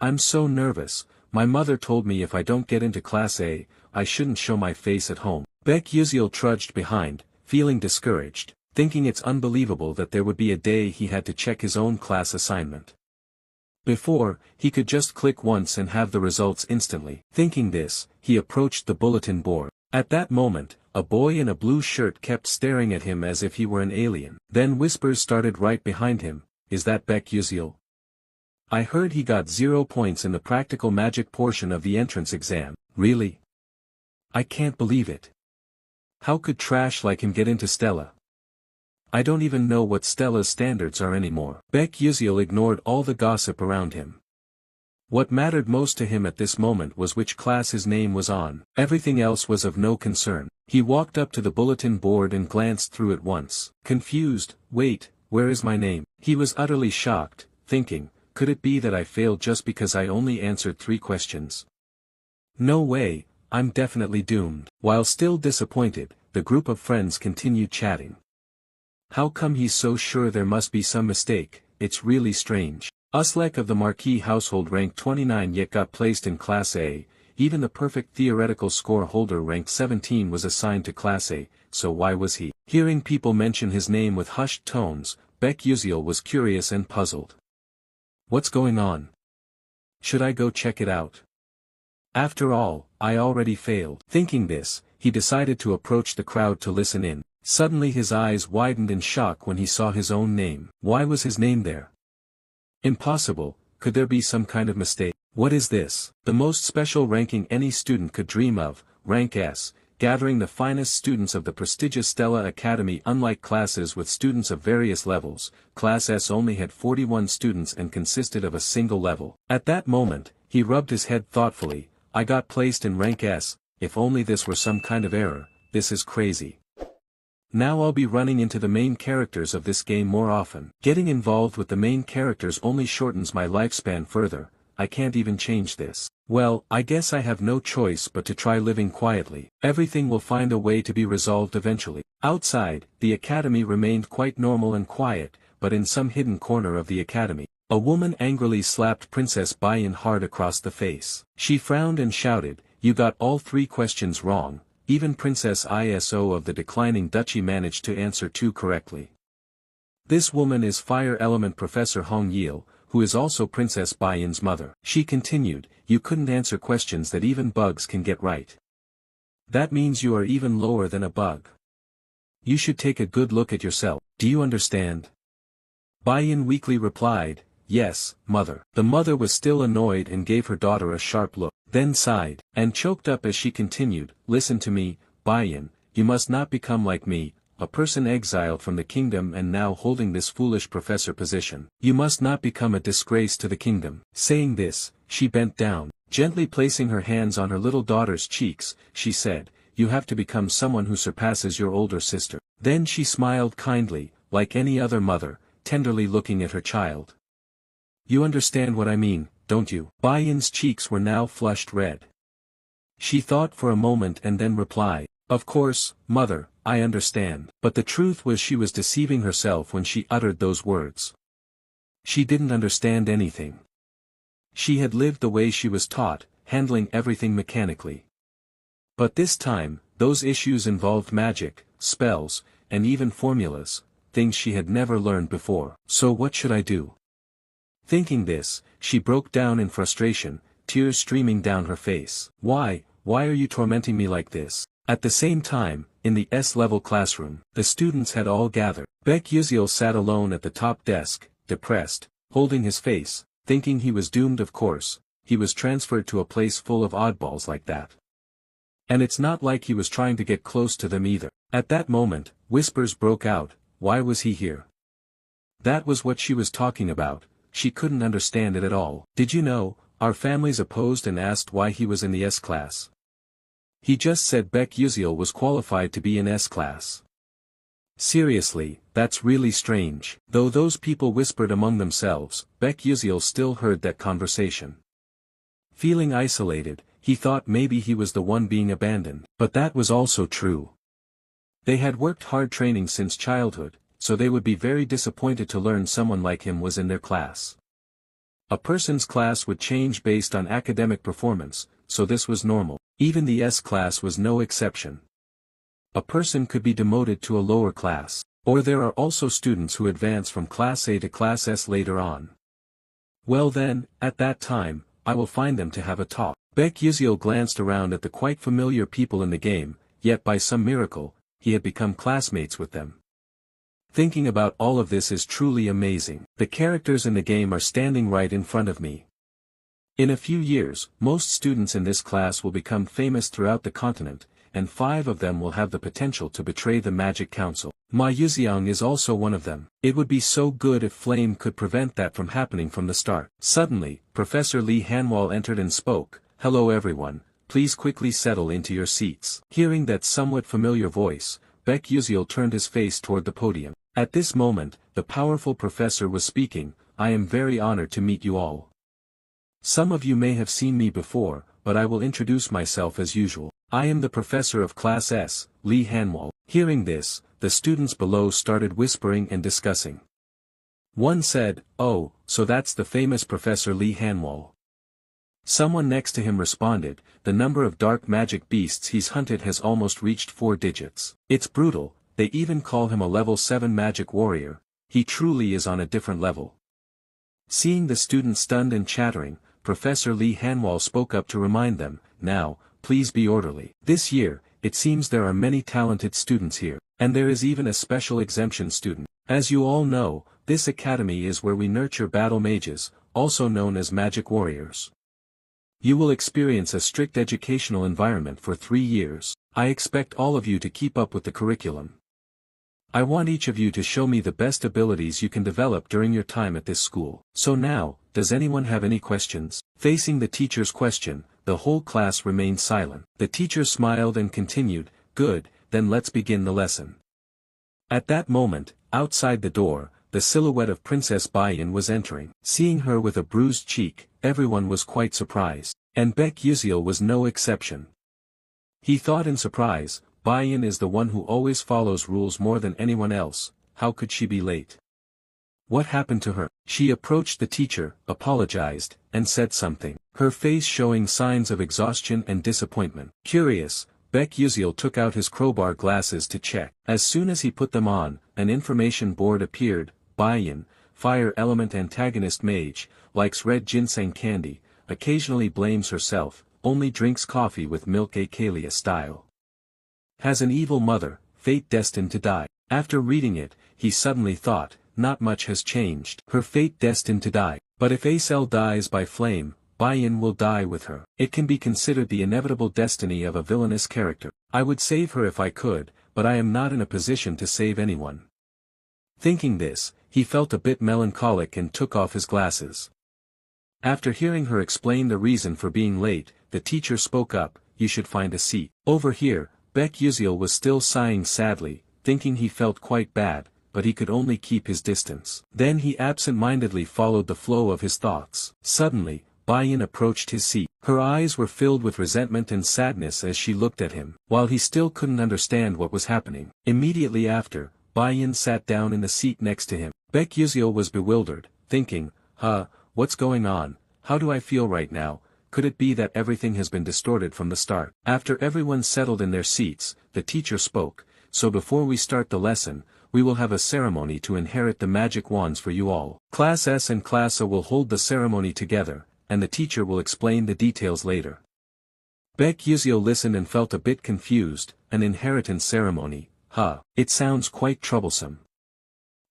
A: I'm so nervous, my mother told me if I don't get into class A, I shouldn't show my face at home. Baek Yuziel trudged behind, feeling discouraged, thinking it's unbelievable that there would be a day he had to check his own class assignment. Before, he could just click once and have the results instantly. Thinking this, he approached the bulletin board. At that moment, a boy in a blue shirt kept staring at him as if he were an alien. Then whispers started right behind him, is that Baek Yuziel? I heard he got 0 points in the practical magic portion of the entrance exam. Really? I can't believe it. How could trash like him get into Stella? I don't even know what Stella's standards are anymore. Baek Yuziel ignored all the gossip around him. What mattered most to him at this moment was which class his name was on. Everything else was of no concern. He walked up to the bulletin board and glanced through it once. Confused, wait, where is my name? He was utterly shocked, thinking, could it be that I failed just because I only answered 3 questions? No way, I'm definitely doomed. While still disappointed, the group of friends continued chatting. How come he's so sure there must be some mistake? It's really strange. Uslek of the Marquis household ranked 29 yet got placed in Class A, even the perfect theoretical score holder ranked 17 was assigned to Class A, so why was he? Hearing people mention his name with hushed tones, Baek Yuseol was curious and puzzled. What's going on? Should I go check it out? After all, I already failed. Thinking this, he decided to approach the crowd to listen in. Suddenly his eyes widened in shock when he saw his own name. Why was his name there? Impossible, could there be some kind of mistake? What is this? The most special ranking any student could dream of, Rank S, gathering the finest students of the prestigious Stella Academy. Unlike classes with students of various levels, Class S only had 41 students and consisted of a single level. At that moment, he rubbed his head thoughtfully. I got placed in Rank S, if only this were some kind of error, this is crazy. Now I'll be running into the main characters of this game more often. Getting involved with the main characters only shortens my lifespan further, I can't even change this. Well, I guess I have no choice but to try living quietly. Everything will find a way to be resolved eventually. Outside, the academy remained quite normal and quiet, but in some hidden corner of the academy, a woman angrily slapped Princess Bayan hard across the face. She frowned and shouted, "You got all 3 questions wrong." Even Princess Iso of the declining duchy managed to answer 2 correctly. This woman is Fire Element Professor Hong Yil, who is also Princess Bayan's mother. She continued, "You couldn't answer questions that even bugs can get right. That means you are even lower than a bug. You should take a good look at yourself. Do you understand?" Bayan weakly replied, "Yes, mother." The mother was still annoyed and gave her daughter a sharp look, then sighed, and choked up as she continued, "Listen to me, Bayan, you must not become like me, a person exiled from the kingdom and now holding this foolish professor position. You must not become a disgrace to the kingdom." Saying this, she bent down, gently placing her hands on her little daughter's cheeks. She said, "You have to become someone who surpasses your older sister." Then she smiled kindly, like any other mother, tenderly looking at her child. "You understand what I mean, don't you?" Bayan's cheeks were now flushed red. She thought for a moment and then replied, "Of course, mother, I understand." But the truth was she was deceiving herself when she uttered those words. She didn't understand anything. She had lived the way she was taught, handling everything mechanically. But this time, those issues involved magic, spells, and even formulas, things she had never learned before. So what should I do? Thinking this, she broke down in frustration, tears streaming down her face. Why are you tormenting me like this?" At the same time, in the S-level classroom, the students had all gathered. Baek Yuseol sat alone at the top desk, depressed, holding his face, thinking he was doomed. Of course, he was transferred to a place full of oddballs like that. And it's not like he was trying to get close to them either. At that moment, whispers broke out, "Why was he here?" That was what she was talking about. She couldn't understand it at all. "Did you know, our families opposed and asked why he was in the S class. He just said Baek Yuseol was qualified to be in S class. Seriously, that's really strange." Though those people whispered among themselves, Baek Yuseol still heard that conversation. Feeling isolated, he thought maybe he was the one being abandoned. But that was also true. They had worked hard training since childhood, so they would be very disappointed to learn someone like him was in their class. A person's class would change based on academic performance, so this was normal. Even the S class was no exception. A person could be demoted to a lower class, or there are also students who advance from Class A to Class S later on. Well then, at that time, I will find them to have a talk. Baek Yuseol glanced around at the quite familiar people in the game, yet by some miracle, he had become classmates with them. Thinking about all of this is truly amazing. The characters in the game are standing right in front of me. In a few years, most students in this class will become famous throughout the continent, and 5 of them will have the potential to betray the Magic Council. Ma Yuxiang is also one of them. It would be so good if Flame could prevent that from happening from the start. Suddenly, Professor Lee Hanwal entered and spoke, "Hello everyone, please quickly settle into your seats." Hearing that somewhat familiar voice, Baek Yuseol turned his face toward the podium. At this moment, the powerful professor was speaking, "I am very honored to meet you all. Some of you may have seen me before, but I will introduce myself as usual. I am the professor of Class S, Lee Hanwal." Hearing this, the students below started whispering and discussing. One said, "Oh, so that's the famous Professor Lee Hanwal. Someone next to him responded, the number of dark magic beasts he's hunted has almost reached 4 digits. It's brutal, they even call him a level 7 magic warrior, he truly is on a different level. Seeing the students stunned and chattering, Professor Lee Hanwal spoke up to remind them, now, please be orderly. This year, it seems there are many talented students here, and there is even a special exemption student. As you all know, this academy is where we nurture battle mages, also known as magic warriors. You will experience a strict educational environment for 3 years. I expect all of you to keep up with the curriculum. I want each of you to show me the best abilities you can develop during your time at this school. So now, does anyone have any questions? Facing the teacher's question, the whole class remained silent. The teacher smiled and continued, good, then let's begin the lesson. At that moment, outside the door, the silhouette of Princess Bayan was entering. Seeing her with a bruised cheek, everyone was quite surprised. And Baek Yuziel was no exception. He thought in surprise, Bayan is the one who always follows rules more than anyone else, how could she be late? What happened to her? She approached the teacher, apologized, and said something, her face showing signs of exhaustion and disappointment. Curious, Baek Yuziel took out his crowbar glasses to check. As soon as he put them on, an information board appeared, Bayan, fire element antagonist mage, likes red ginseng candy, occasionally blames herself, only drinks coffee with milk Akalia style. Has an evil mother, fate destined to die. After reading it, he suddenly thought, not much has changed. Her fate destined to die. But if Acel dies by flame, Bayan will die with her. It can be considered the inevitable destiny of a villainous character. I would save her if I could, but I am not in a position to save anyone. Thinking this, he felt a bit melancholic and took off his glasses. After hearing her explain the reason for being late, the teacher spoke up, you should find a seat. Over here, Baek Yuziel was still sighing sadly, thinking he felt quite bad, but he could only keep his distance. Then he absent-mindedly followed the flow of his thoughts. Suddenly, Bayan approached his seat. Her eyes were filled with resentment and sadness as she looked at him, while he still couldn't understand what was happening. Immediately after, Bayan sat down in the seat next to him. Baek Yuziel was bewildered, thinking, what's going on, how do I feel right now? Could it be that everything has been distorted from the start? After everyone settled in their seats, the teacher spoke, so before we start the lesson, we will have a ceremony to inherit the magic wands for you all. Class S and Class A will hold the ceremony together, and the teacher will explain the details later. Baek Yuziel listened and felt a bit confused, an inheritance ceremony, it sounds quite troublesome.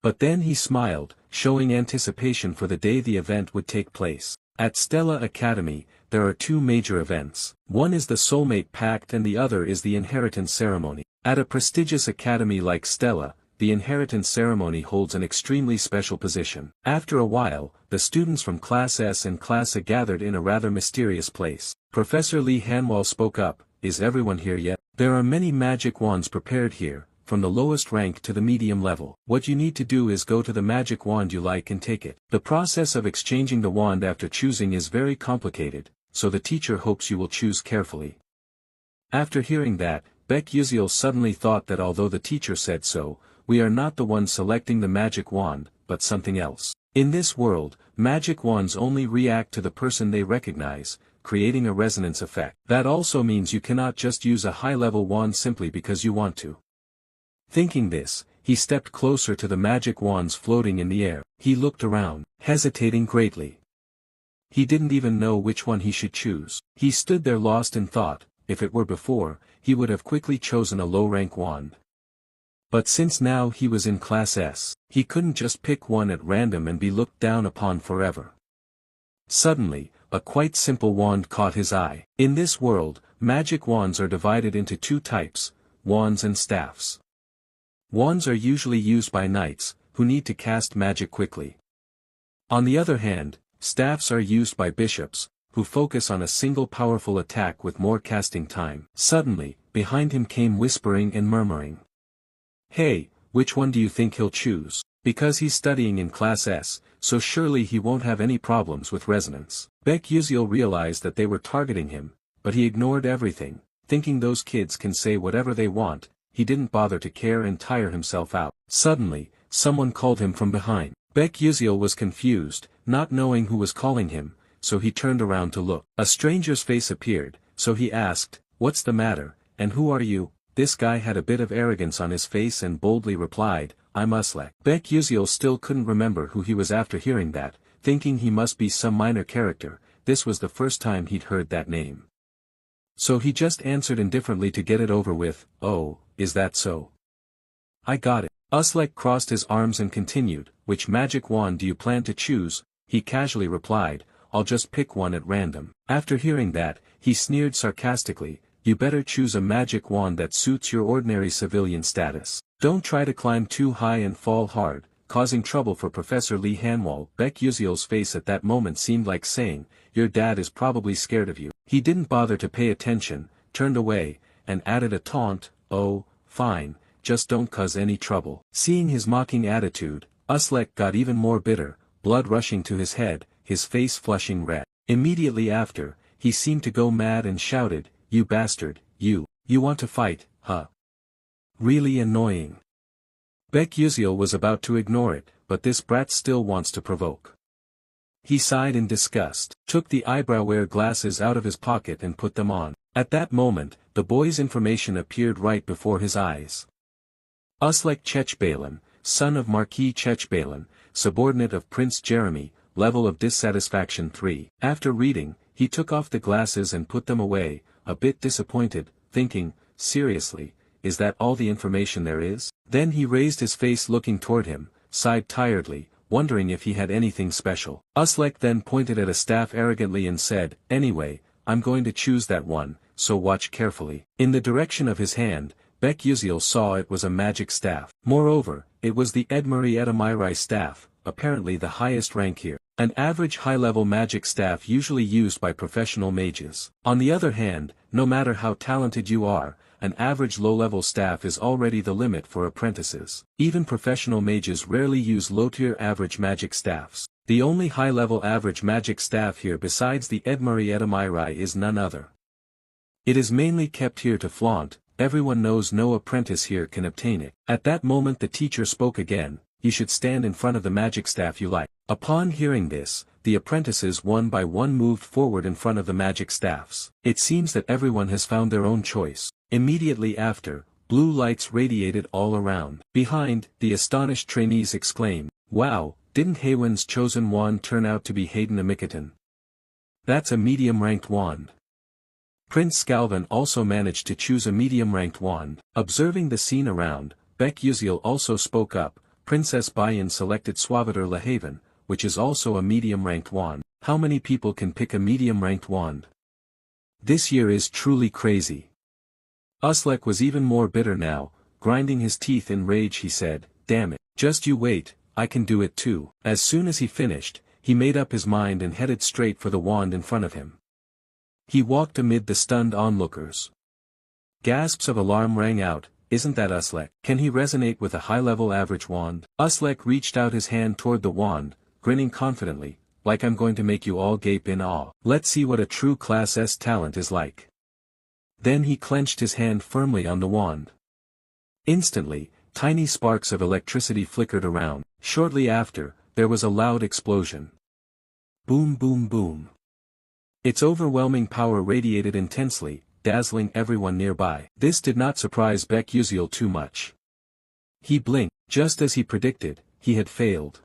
A: But then he smiled, showing anticipation for the day the event would take place. At Stella Academy, there are 2 major events. One is the Soulmate Pact and the other is the Inheritance Ceremony. At a prestigious academy like Stella, the Inheritance Ceremony holds an extremely special position. After a while, the students from Class S and Class A gathered in a rather mysterious place. Professor Lee Hanwal spoke up, is everyone here yet? There are many magic wands prepared here, from the lowest rank to the medium level. What you need to do is go to the magic wand you like and take it. The process of exchanging the wand after choosing is very complicated, so the teacher hopes you will choose carefully. After hearing that, Baek Yuziel suddenly thought that although the teacher said so, we are not the ones selecting the magic wand, but something else. In this world, magic wands only react to the person they recognize, creating a resonance effect. That also means you cannot just use a high-level wand simply because you want to. Thinking this, he stepped closer to the magic wands floating in the air. He looked around, hesitating greatly. He didn't even know which one he should choose. He stood there lost in thought. If it were before, he would have quickly chosen a low-rank wand. But since now he was in Class S, he couldn't just pick one at random and be looked down upon forever. Suddenly, a quite simple wand caught his eye. In this world, magic wands are divided into 2 types, wands and staffs. Wands are usually used by knights, who need to cast magic quickly. On the other hand, staffs are used by bishops, who focus on a single powerful attack with more casting time. Suddenly, behind him came whispering and murmuring. Hey, which one do you think he'll choose? Because he's studying in Class S, so surely he won't have any problems with resonance. Baek Yuziel realized that they were targeting him, but he ignored everything, thinking those kids can say whatever they want. He didn't bother to care and tire himself out. Suddenly, someone called him from behind. Baek Yuziel was confused, not knowing who was calling him, so he turned around to look. A stranger's face appeared, so he asked, "What's the matter, and who are you?" This guy had a bit of arrogance on his face and boldly replied, "I'm Uslek." Baek Yuziel still couldn't remember who he was after hearing that, thinking he must be some minor character. This was the first time he'd heard that name. So he just answered indifferently to get it over with, "Oh, is that so? I got it." Uslek crossed his arms and continued, "Which magic wand do you plan to choose?" He casually replied, "I'll just pick one at random." After hearing that, he sneered sarcastically, "You better choose a magic wand that suits your ordinary civilian status. Don't try to climb too high and fall hard, causing trouble for Professor Lee Hanwol." Baek Yuziel's face at that moment seemed like saying, "Your dad is probably scared of you." He didn't bother to pay attention, turned away, and added a taunt, "Oh, fine, just don't cause any trouble." Seeing his mocking attitude, Uslek got even more bitter, blood rushing to his head, his face flushing red. Immediately after, he seemed to go mad and shouted, "You bastard, you want to fight, huh? Really annoying." Baek Yuziel was about to ignore it, but this brat still wants to provoke. He sighed in disgust, took the eyebrow-wear glasses out of his pocket and put them on. At that moment, the boy's information appeared right before his eyes. Uslek Chechbalen, son of Marquis Chechbalen, subordinate of Prince Jeremy, level of dissatisfaction 3. After reading, he took off the glasses and put them away, a bit disappointed, thinking, "Seriously, is that all the information there is?" Then he raised his face looking toward him, sighed tiredly, wondering if he had anything special. Uslek then pointed at a staff arrogantly and said, "Anyway, I'm going to choose that one, so watch carefully." In the direction of his hand, Baek Yuziel saw it was a magic staff. Moreover, it was the Edmuri Edamirai staff, apparently the highest rank here. An average high-level magic staff usually used by professional mages. On the other hand, no matter how talented you are, an average low-level staff is already the limit for apprentices. Even professional mages rarely use low-tier average magic staffs. The only high-level average magic staff here besides the Edmuri Edamirai is none other. It is mainly kept here to flaunt, everyone knows no apprentice here can obtain it. At that moment the teacher spoke again, "You should stand in front of the magic staff you like." Upon hearing this, the apprentices one by one moved forward in front of the magic staffs. It seems that everyone has found their own choice. Immediately after, blue lights radiated all around. Behind, the astonished trainees exclaimed, "Wow, didn't Haywen's chosen wand turn out to be Hayden Amikatan? That's a medium-ranked wand." Prince Scalvan also managed to choose a medium-ranked wand. Observing the scene around, Baek Yuziel also spoke up, "Princess Bayan selected Suavitor Lahaven, which is also a medium-ranked wand. How many people can pick a medium-ranked wand? This year is truly crazy." Uslek was even more bitter now, grinding his teeth in rage. He said, "Damn it, just you wait, I can do it too." As soon as he finished, he made up his mind and headed straight for the wand in front of him. He walked amid the stunned onlookers. Gasps of alarm rang out. "Isn't that Uslek? Can he resonate with a high-level average wand?" Uslek reached out his hand toward the wand, grinning confidently, "Like I'm going to make you all gape in awe. Let's see what a true Class S talent is like." Then he clenched his hand firmly on the wand. Instantly, tiny sparks of electricity flickered around. Shortly after, there was a loud explosion. Boom boom boom. Its overwhelming power radiated intensely, dazzling everyone nearby. This did not surprise Baek Yuziel too much. He blinked. Just as he predicted, he had failed.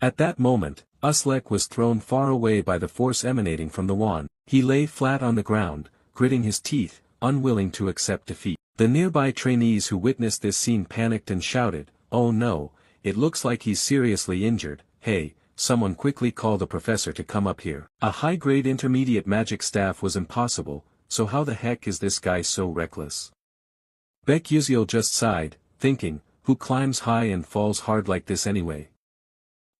A: At that moment, Uslek was thrown far away by the force emanating from the wand. He lay flat on the ground, gritting his teeth, unwilling to accept defeat. The nearby trainees who witnessed this scene panicked and shouted, "Oh no, it looks like he's seriously injured. Hey, someone quickly call the professor to come up here." A high-grade intermediate magic staff was impossible, so how the heck is this guy so reckless? Baek Yuziel just sighed, thinking, who climbs high and falls hard like this anyway?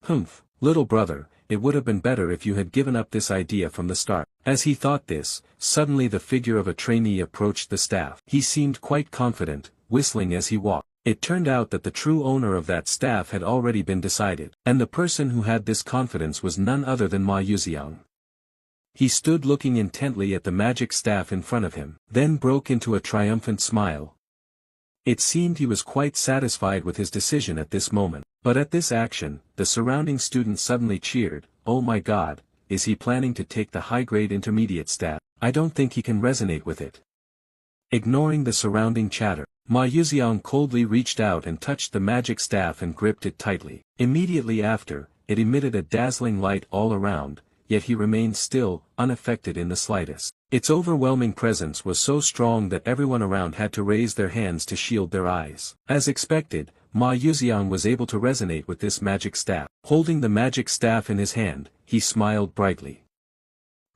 A: Humph, little brother, it would have been better if you had given up this idea from the start. As he thought this, suddenly the figure of a trainee approached the staff. He seemed quite confident, whistling as he walked. It turned out that the true owner of that staff had already been decided, and the person who had this confidence was none other than Ma Yuziang. He stood looking intently at the magic staff in front of him, then broke into a triumphant smile. It seemed he was quite satisfied with his decision at this moment. But at this action, the surrounding students suddenly cheered, "Oh my God, is he planning to take the high-grade intermediate staff? I don't think he can resonate with it. Ignoring the surrounding chatter, Ma Yuxiang coldly reached out and touched the magic staff and gripped it tightly. Immediately after, it emitted a dazzling light all around, yet he remained still, unaffected in the slightest. Its overwhelming presence was so strong that everyone around had to raise their hands to shield their eyes. As expected, Ma Yuxiang was able to resonate with this magic staff. Holding the magic staff in his hand, he smiled brightly.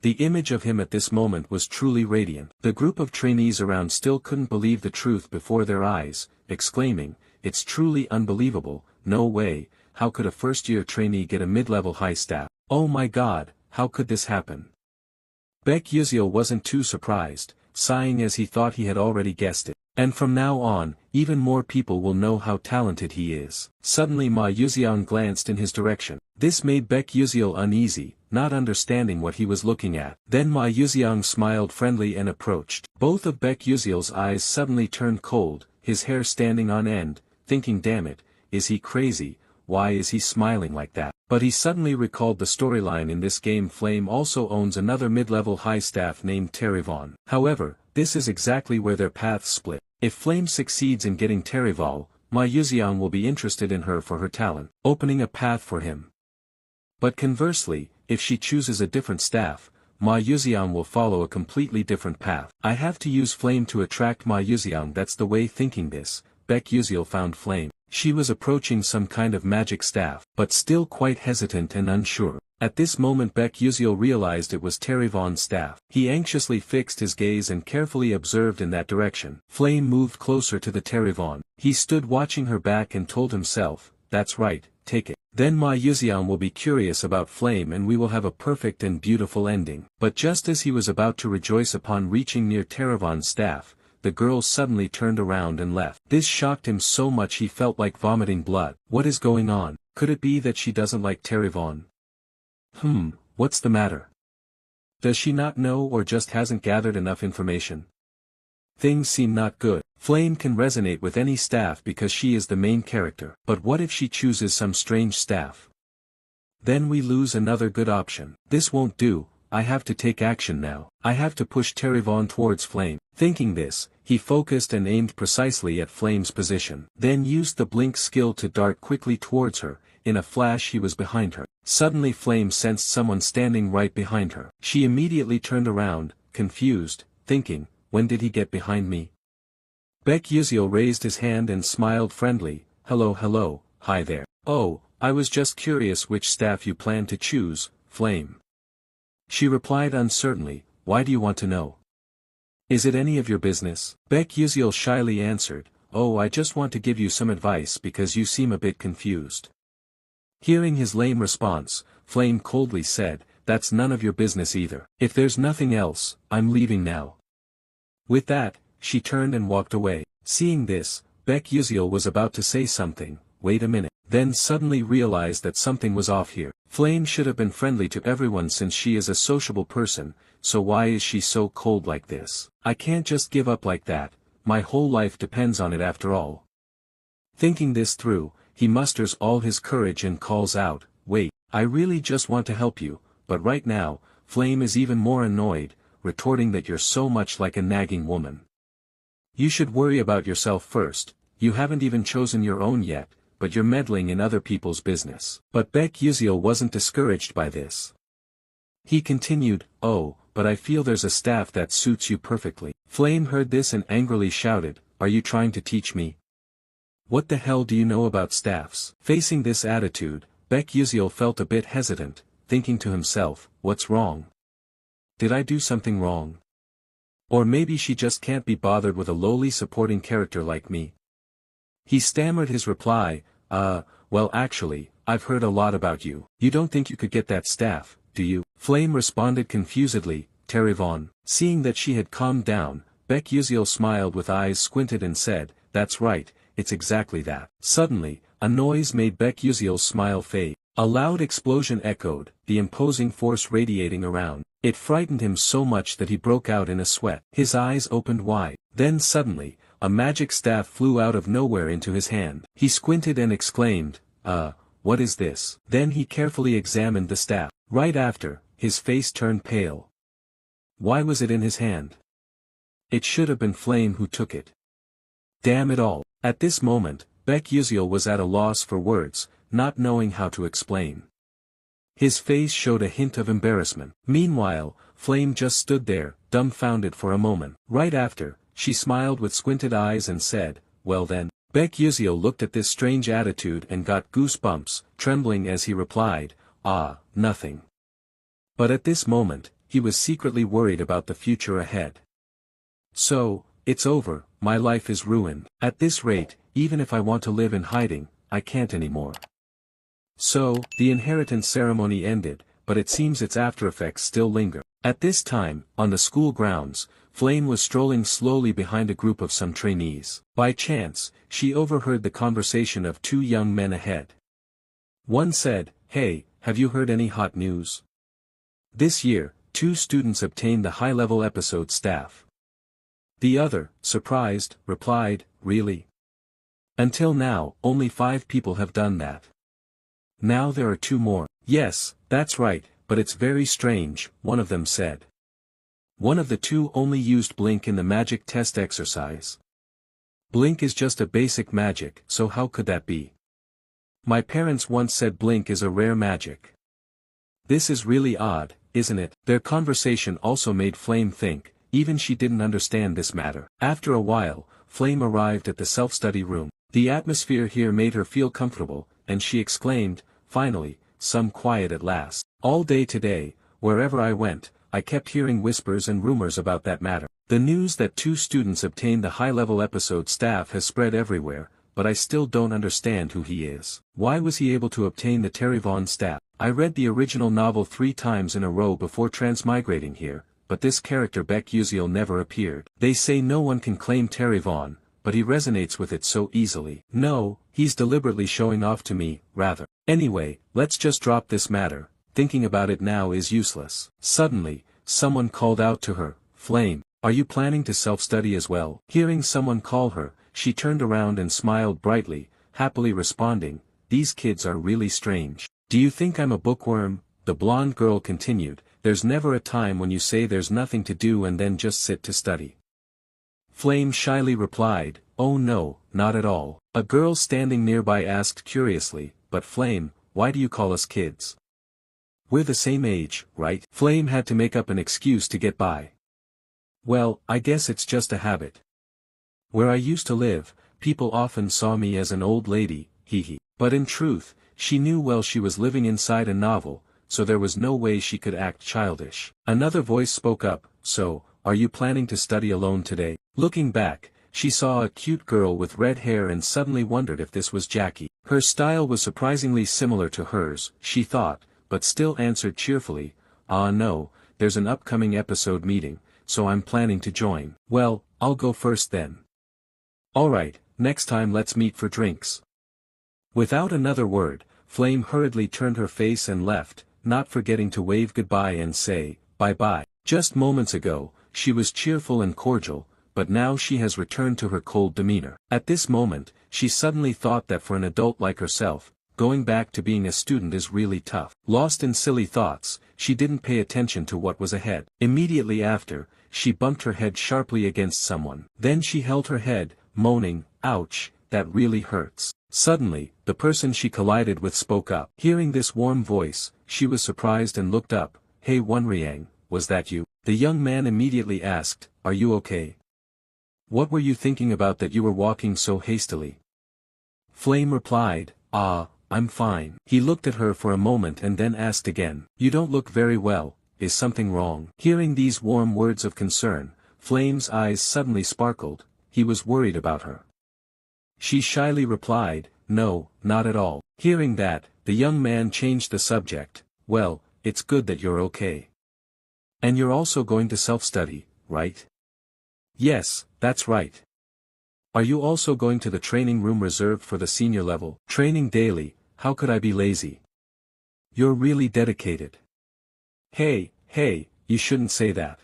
A: The image of him at this moment was truly radiant. The group of trainees around still couldn't believe the truth before their eyes, exclaiming, "It's truly unbelievable, no way, how could a first-year trainee get a mid-level high staff? Oh my god, how could this happen?" Baek Yuziel wasn't too surprised, sighing as he thought he had already guessed it. And from now on, even more people will know how talented he is. Suddenly Ma Yuxiang glanced in his direction. This made Baek Yuziel uneasy, not understanding what he was looking at. Then Ma Yuxiang smiled friendly and approached. Both of Baek Yuziel's eyes suddenly turned cold, his hair standing on end, thinking, damn it, is he crazy, why is he smiling like that? But he suddenly recalled the storyline in this game. Flame also owns another mid-level high staff named Terrivon. However, this is exactly where their paths split. If Flame succeeds in getting Terrival, Ma Yuxiang will be interested in her for her talent, opening a path for him. But conversely, if she chooses a different staff, Ma Yuxiang will follow a completely different path. I have to use Flame to attract Ma Yuxiang. That's the way. Thinking this, Baek Yuziel found Flame. She was approaching some kind of magic staff, but still quite hesitant and unsure. At this moment Baek Yuziel realized it was Terrivon's staff. He anxiously fixed his gaze and carefully observed in that direction. Flame moved closer to the Terrivon. He stood watching her back and told himself, that's right, take it. Then Ma Yuxiang will be curious about Flame and we will have a perfect and beautiful ending. But just as he was about to rejoice upon reaching near Terrivon's staff, the girl suddenly turned around and left. This shocked him so much he felt like vomiting blood. What is going on? Could it be that she doesn't like Terrivon? What's the matter? Does she not know or just hasn't gathered enough information? Things seem not good. Flame can resonate with any staff because she is the main character. But what if she chooses some strange staff? Then we lose another good option. This won't do, I have to take action now. I have to push Terrivon towards Flame. Thinking this, he focused and aimed precisely at Flame's position. Then used the blink skill to dart quickly towards her. In a flash he was behind her. Suddenly Flame sensed someone standing right behind her. She immediately turned around, confused, thinking, when did he get behind me? Baek Yuziel raised his hand and smiled friendly, hello, hi there. Oh, I was just curious which staff you plan to choose, Flame. She replied uncertainly, why do you want to know? Is it any of your business? Baek Yuziel shyly answered, oh, I just want to give you some advice because you seem a bit confused. Hearing his lame response, Flame coldly said, that's none of your business either. If there's nothing else, I'm leaving now. With that, she turned and walked away. Seeing this, Baek Yuziel was about to say something, wait a minute, then suddenly realized that something was off here. Flame should have been friendly to everyone since she is a sociable person, so why is she so cold like this? I can't just give up like that, my whole life depends on it after all. Thinking this through, he musters all his courage and calls out, wait, I really just want to help you, but right now, Flame is even more annoyed, retorting that you're so much like a nagging woman. You should worry about yourself first, you haven't even chosen your own yet, but you're meddling in other people's business. But Baek Yuziel wasn't discouraged by this. He continued, oh, but I feel there's a staff that suits you perfectly. Flame heard this and angrily shouted, are you trying to teach me? What the hell do you know about staffs? Facing this attitude, Baek Yuziel felt a bit hesitant, thinking to himself, what's wrong? Did I do something wrong? Or maybe she just can't be bothered with a lowly supporting character like me. He stammered his reply, well actually, I've heard a lot about you. You don't think you could get that staff, do you? Flame responded confusedly, Terrivon. Seeing that she had calmed down, Baek Yuziel smiled with eyes squinted and said, that's right, it's exactly that. Suddenly, a noise made Baek Yuziel's smile fade. A loud explosion echoed, the imposing force radiating around. It frightened him so much that he broke out in a sweat. His eyes opened wide. Then suddenly, a magic staff flew out of nowhere into his hand. He squinted and exclaimed, what is this? Then he carefully examined the staff. Right after, his face turned pale. Why was it in his hand? It should have been Flame who took it. Damn it all. At this moment, Baek Yuseol was at a loss for words, not knowing how to explain. His face showed a hint of embarrassment. Meanwhile, Flame just stood there, dumbfounded for a moment. Right after, she smiled with squinted eyes and said, "Well then." Baek Yuseol looked at this strange attitude and got goosebumps, trembling as he replied, "Ah, nothing." But at this moment, he was secretly worried about the future ahead. "So, it's over, my life is ruined. At this rate, even if I want to live in hiding, I can't anymore." So, the inheritance ceremony ended, but it seems its aftereffects still linger. At this time, on the school grounds, Flame was strolling slowly behind a group of some trainees. By chance, she overheard the conversation of two young men ahead. One said, "Hey, have you heard any hot news? This year, 2 students obtained the high-level episode staff." The other, surprised, replied, "Really? Until now, only 5 people have done that. Now there are 2 more." "Yes, that's right, but it's very strange," one of them said. One of the 2 only used Blink in the magic test exercise. Blink is just a basic magic, so how could that be? My parents once said Blink is a rare magic. This is really odd, isn't it? Their conversation also made Flame think, even she didn't understand this matter. After a while, Flame arrived at the self-study room. The atmosphere here made her feel comfortable, and she exclaimed, "Finally, some quiet at last. All day today, wherever I went, I kept hearing whispers and rumors about that matter. The news that 2 students obtained the high-level episode staff has spread everywhere, but I still don't understand who he is. Why was he able to obtain the Terryvon staff? I read the original novel 3 times in a row before transmigrating here, but this character Baek Yuseol never appeared. They say no one can claim Terryvon, but he resonates with it so easily. No, he's deliberately showing off to me, rather. Anyway, let's just drop this matter. Thinking about it now is useless." Suddenly, someone called out to her, "Flame, are you planning to self-study as well?" Hearing someone call her, she turned around and smiled brightly, happily responding, "These kids are really strange. Do you think I'm a bookworm?" The blonde girl continued, "There's never a time when you say there's nothing to do and then just sit to study." Flame shyly replied, "Oh no, not at all." A girl standing nearby asked curiously, "But Flame, why do you call us kids? We're the same age, right?" Flame had to make up an excuse to get by. "Well, I guess it's just a habit. Where I used to live, people often saw me as an old lady, hee." But in truth, she knew well she was living inside a novel, so there was no way she could act childish. Another voice spoke up, "So, are you planning to study alone today?" Looking back, she saw a cute girl with red hair and suddenly wondered if this was Jackie. Her style was surprisingly similar to hers, she thought, but still answered cheerfully, "Ah no, there's an upcoming episode meeting, so I'm planning to join." "Well, I'll go first then." "Alright, next time let's meet for drinks." Without another word, Flame hurriedly turned her face and left, not forgetting to wave goodbye and say, "Bye-bye." Just moments ago, she was cheerful and cordial, but now she has returned to her cold demeanor. At this moment, she suddenly thought that for an adult like herself, going back to being a student is really tough. Lost in silly thoughts, she didn't pay attention to what was ahead. Immediately after, she bumped her head sharply against someone. Then she held her head, moaning, "Ouch, that really hurts." Suddenly, the person she collided with spoke up. Hearing this warm voice, she was surprised and looked up. "Hey Wonryang, was that you?" The young man immediately asked, "Are you okay? What were you thinking about that you were walking so hastily?" Flame replied, "Ah, I'm fine." He looked at her for a moment and then asked again, "You don't look very well, is something wrong?" Hearing these warm words of concern, Flame's eyes suddenly sparkled. He was worried about her. She shyly replied, "No, not at all." Hearing that, the young man changed the subject. "Well, it's good that you're okay. And you're also going to self-study, right?" "Yes, that's right." "Are you also going to the training room reserved for the senior level?" "Training daily, how could I be lazy?" "You're really dedicated." Hey, you shouldn't say that."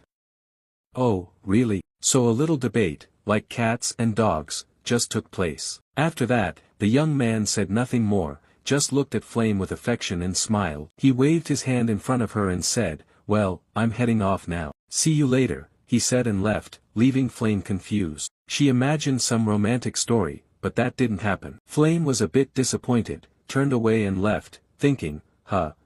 A: "Oh, really?" So a little debate, like cats and dogs, just took place. After that, the young man said nothing more, just looked at Flame with affection and smiled. He waved his hand in front of her and said, "Well, I'm heading off now. See you later," he said and left, leaving Flame confused. She imagined some romantic story, but that didn't happen. Flame was a bit disappointed, turned away and left, thinking,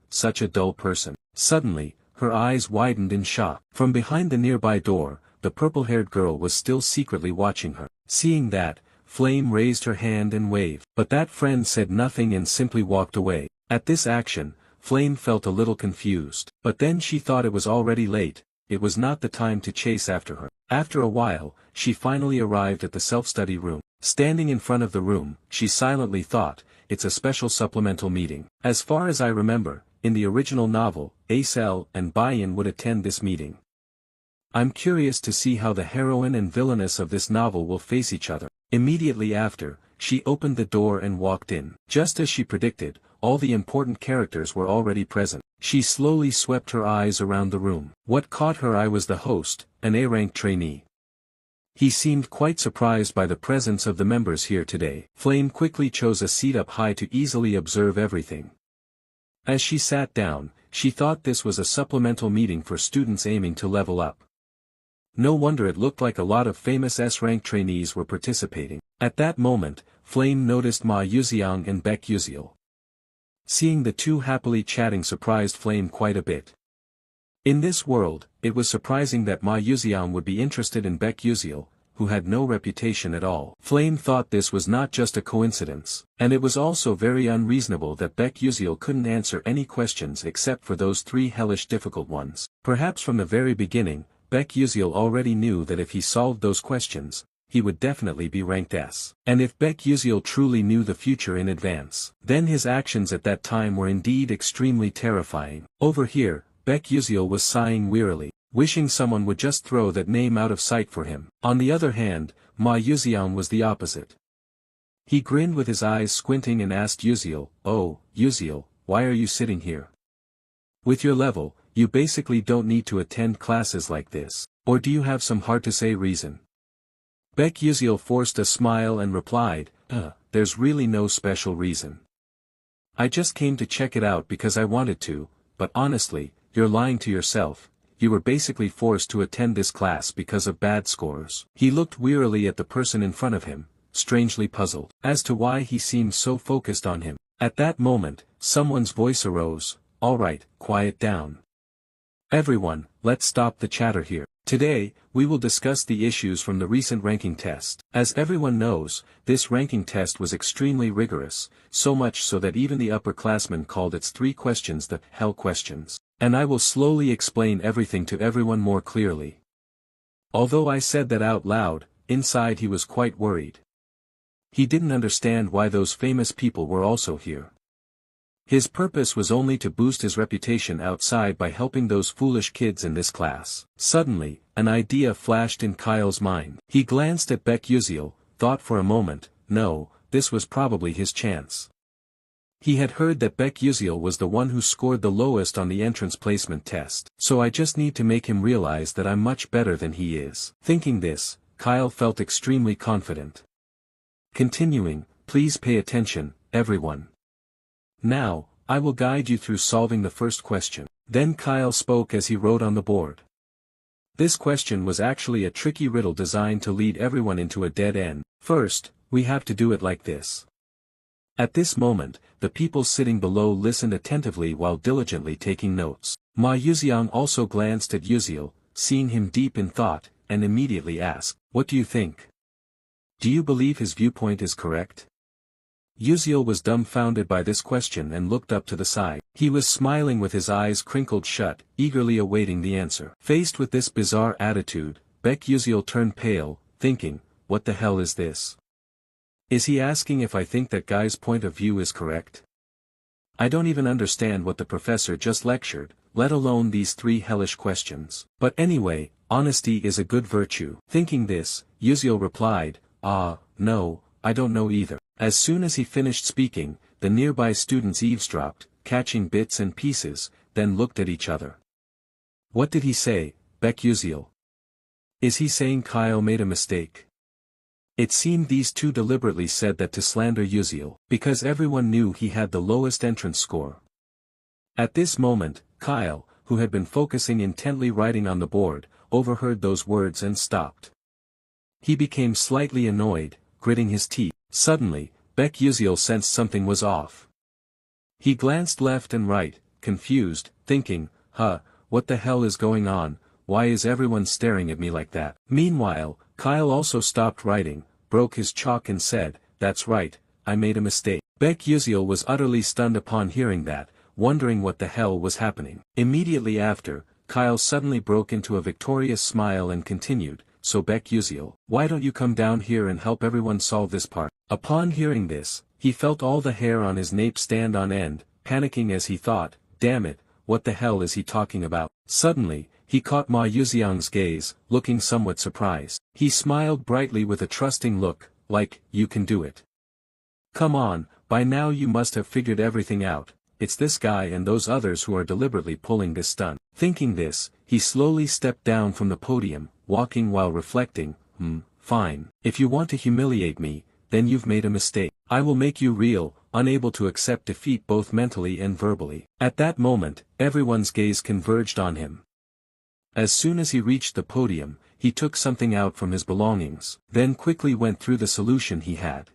A: such a dull person. Suddenly, her eyes widened in shock. From behind the nearby door, the purple-haired girl was still secretly watching her. Seeing that, Flame raised her hand and waved. But that friend said nothing and simply walked away. At this action, Flame felt a little confused. But then she thought it was already late. It was not the time to chase after her. After a while, she finally arrived at the self-study room. Standing in front of the room, she silently thought, "It's a special supplemental meeting." As far as I remember, in the original novel, Acel and Bayan would attend this meeting. I'm curious to see how the heroine and villainess of this novel will face each other. Immediately after, she opened the door and walked in. Just as she predicted, all the important characters were already present. She slowly swept her eyes around the room. What caught her eye was the host, an A-rank trainee. He seemed quite surprised by the presence of the members here today. Flame quickly chose a seat up high to easily observe everything. As she sat down, she thought this was a supplemental meeting for students aiming to level up. No wonder it looked like a lot of famous S-rank trainees were participating. At that moment, Flame noticed Ma Yuxiang and Baek Yuziel. Seeing the two happily chatting surprised Flame quite a bit. In this world, it was surprising that Ma Yuxiang would be interested in Baek Yuziel, who had no reputation at all. Flame thought this was not just a coincidence, and it was also very unreasonable that Baek Yuziel couldn't answer any questions except for those three hellish difficult ones. Perhaps from the very beginning, Baek Yuziel already knew that if he solved those questions, he would definitely be ranked S. And if Baek Yuziel truly knew the future in advance, then his actions at that time were indeed extremely terrifying. Over here, Baek Yuziel was sighing wearily, wishing someone would just throw that name out of sight for him. On the other hand, Ma Yuxiang was the opposite. He grinned with his eyes squinting and asked Yuziel, "Oh, Yuziel, why are you sitting here? With your level, you basically don't need to attend classes like this. Or do you have some hard-to-say reason?" Baek Yuziel forced a smile and replied, There's really no special reason. I just came to check it out because I wanted to, but honestly, you're lying to yourself. You were basically forced to attend this class because of bad scores." He looked wearily at the person in front of him, strangely puzzled as to why he seemed so focused on him. At that moment, someone's voice arose, "All right, quiet down. Everyone, let's stop the chatter here. Today, we will discuss the issues from the recent ranking test. As everyone knows, this ranking test was extremely rigorous, so much so that even the upperclassmen called its 3 questions the hell questions. And I will slowly explain everything to everyone more clearly. Although I said that out loud, inside he was quite worried. He didn't understand why those famous people were also here. His purpose was only to boost his reputation outside by helping those foolish kids in this class. Suddenly, an idea flashed in Kyle's mind. He glanced at Baek Yuziel, thought for a moment, no, this was probably his chance. He had heard that Baek Yuziel was the one who scored the lowest on the entrance placement test. So I just need to make him realize that I'm much better than he is. Thinking this, Kyle felt extremely confident. Continuing, please pay attention, everyone. Now, I will guide you through solving the first question. Then Kyle spoke as he wrote on the board. This question was actually a tricky riddle designed to lead everyone into a dead end. First, we have to do it like this. At this moment, the people sitting below listened attentively while diligently taking notes. Ma Yuxiang also glanced at Yuziel, seeing him deep in thought, and immediately asked, "What do you think? Do you believe his viewpoint is correct?" Yuziel was dumbfounded by this question and looked up to the side. He was smiling with his eyes crinkled shut, eagerly awaiting the answer. Faced with this bizarre attitude, Baek Yuziel turned pale, thinking, what the hell is this? Is he asking if I think that guy's point of view is correct? I don't even understand what the professor just lectured, let alone these 3 hellish questions. But anyway, honesty is a good virtue. Thinking this, Yuziel replied, no, I don't know either. As soon as he finished speaking, the nearby students eavesdropped, catching bits and pieces, then looked at each other. What did he say, Baek Yuziel? Is he saying Kyle made a mistake? It seemed these two deliberately said that to slander Uziel, because everyone knew he had the lowest entrance score. At this moment, Kyle, who had been focusing intently writing on the board, overheard those words and stopped. He became slightly annoyed, gritting his teeth. Suddenly, Uziel sensed something was off. He glanced left and right, confused, thinking, what the hell is going on? Why is everyone staring at me like that? Meanwhile, Kyle also stopped writing, broke his chalk and said, "That's right, I made a mistake." Uziel was utterly stunned upon hearing that, wondering what the hell was happening. Immediately after, Kyle suddenly broke into a victorious smile and continued, "So Uziel, why don't you come down here and help everyone solve this part?" Upon hearing this, he felt all the hair on his nape stand on end, panicking as he thought, "Damn it, what the hell is he talking about?" Suddenly, he caught Ma Yuxiang's gaze, looking somewhat surprised. He smiled brightly with a trusting look, like, "You can do it. Come on, by now you must have figured everything out. It's this guy and those others who are deliberately pulling this stunt." Thinking this, he slowly stepped down from the podium, walking while reflecting, Fine. If you want to humiliate me, then you've made a mistake. I will make you real, unable to accept defeat both mentally and verbally." At that moment, everyone's gaze converged on him. As soon as he reached the podium, he took something out from his belongings, then quickly went through the solution he had.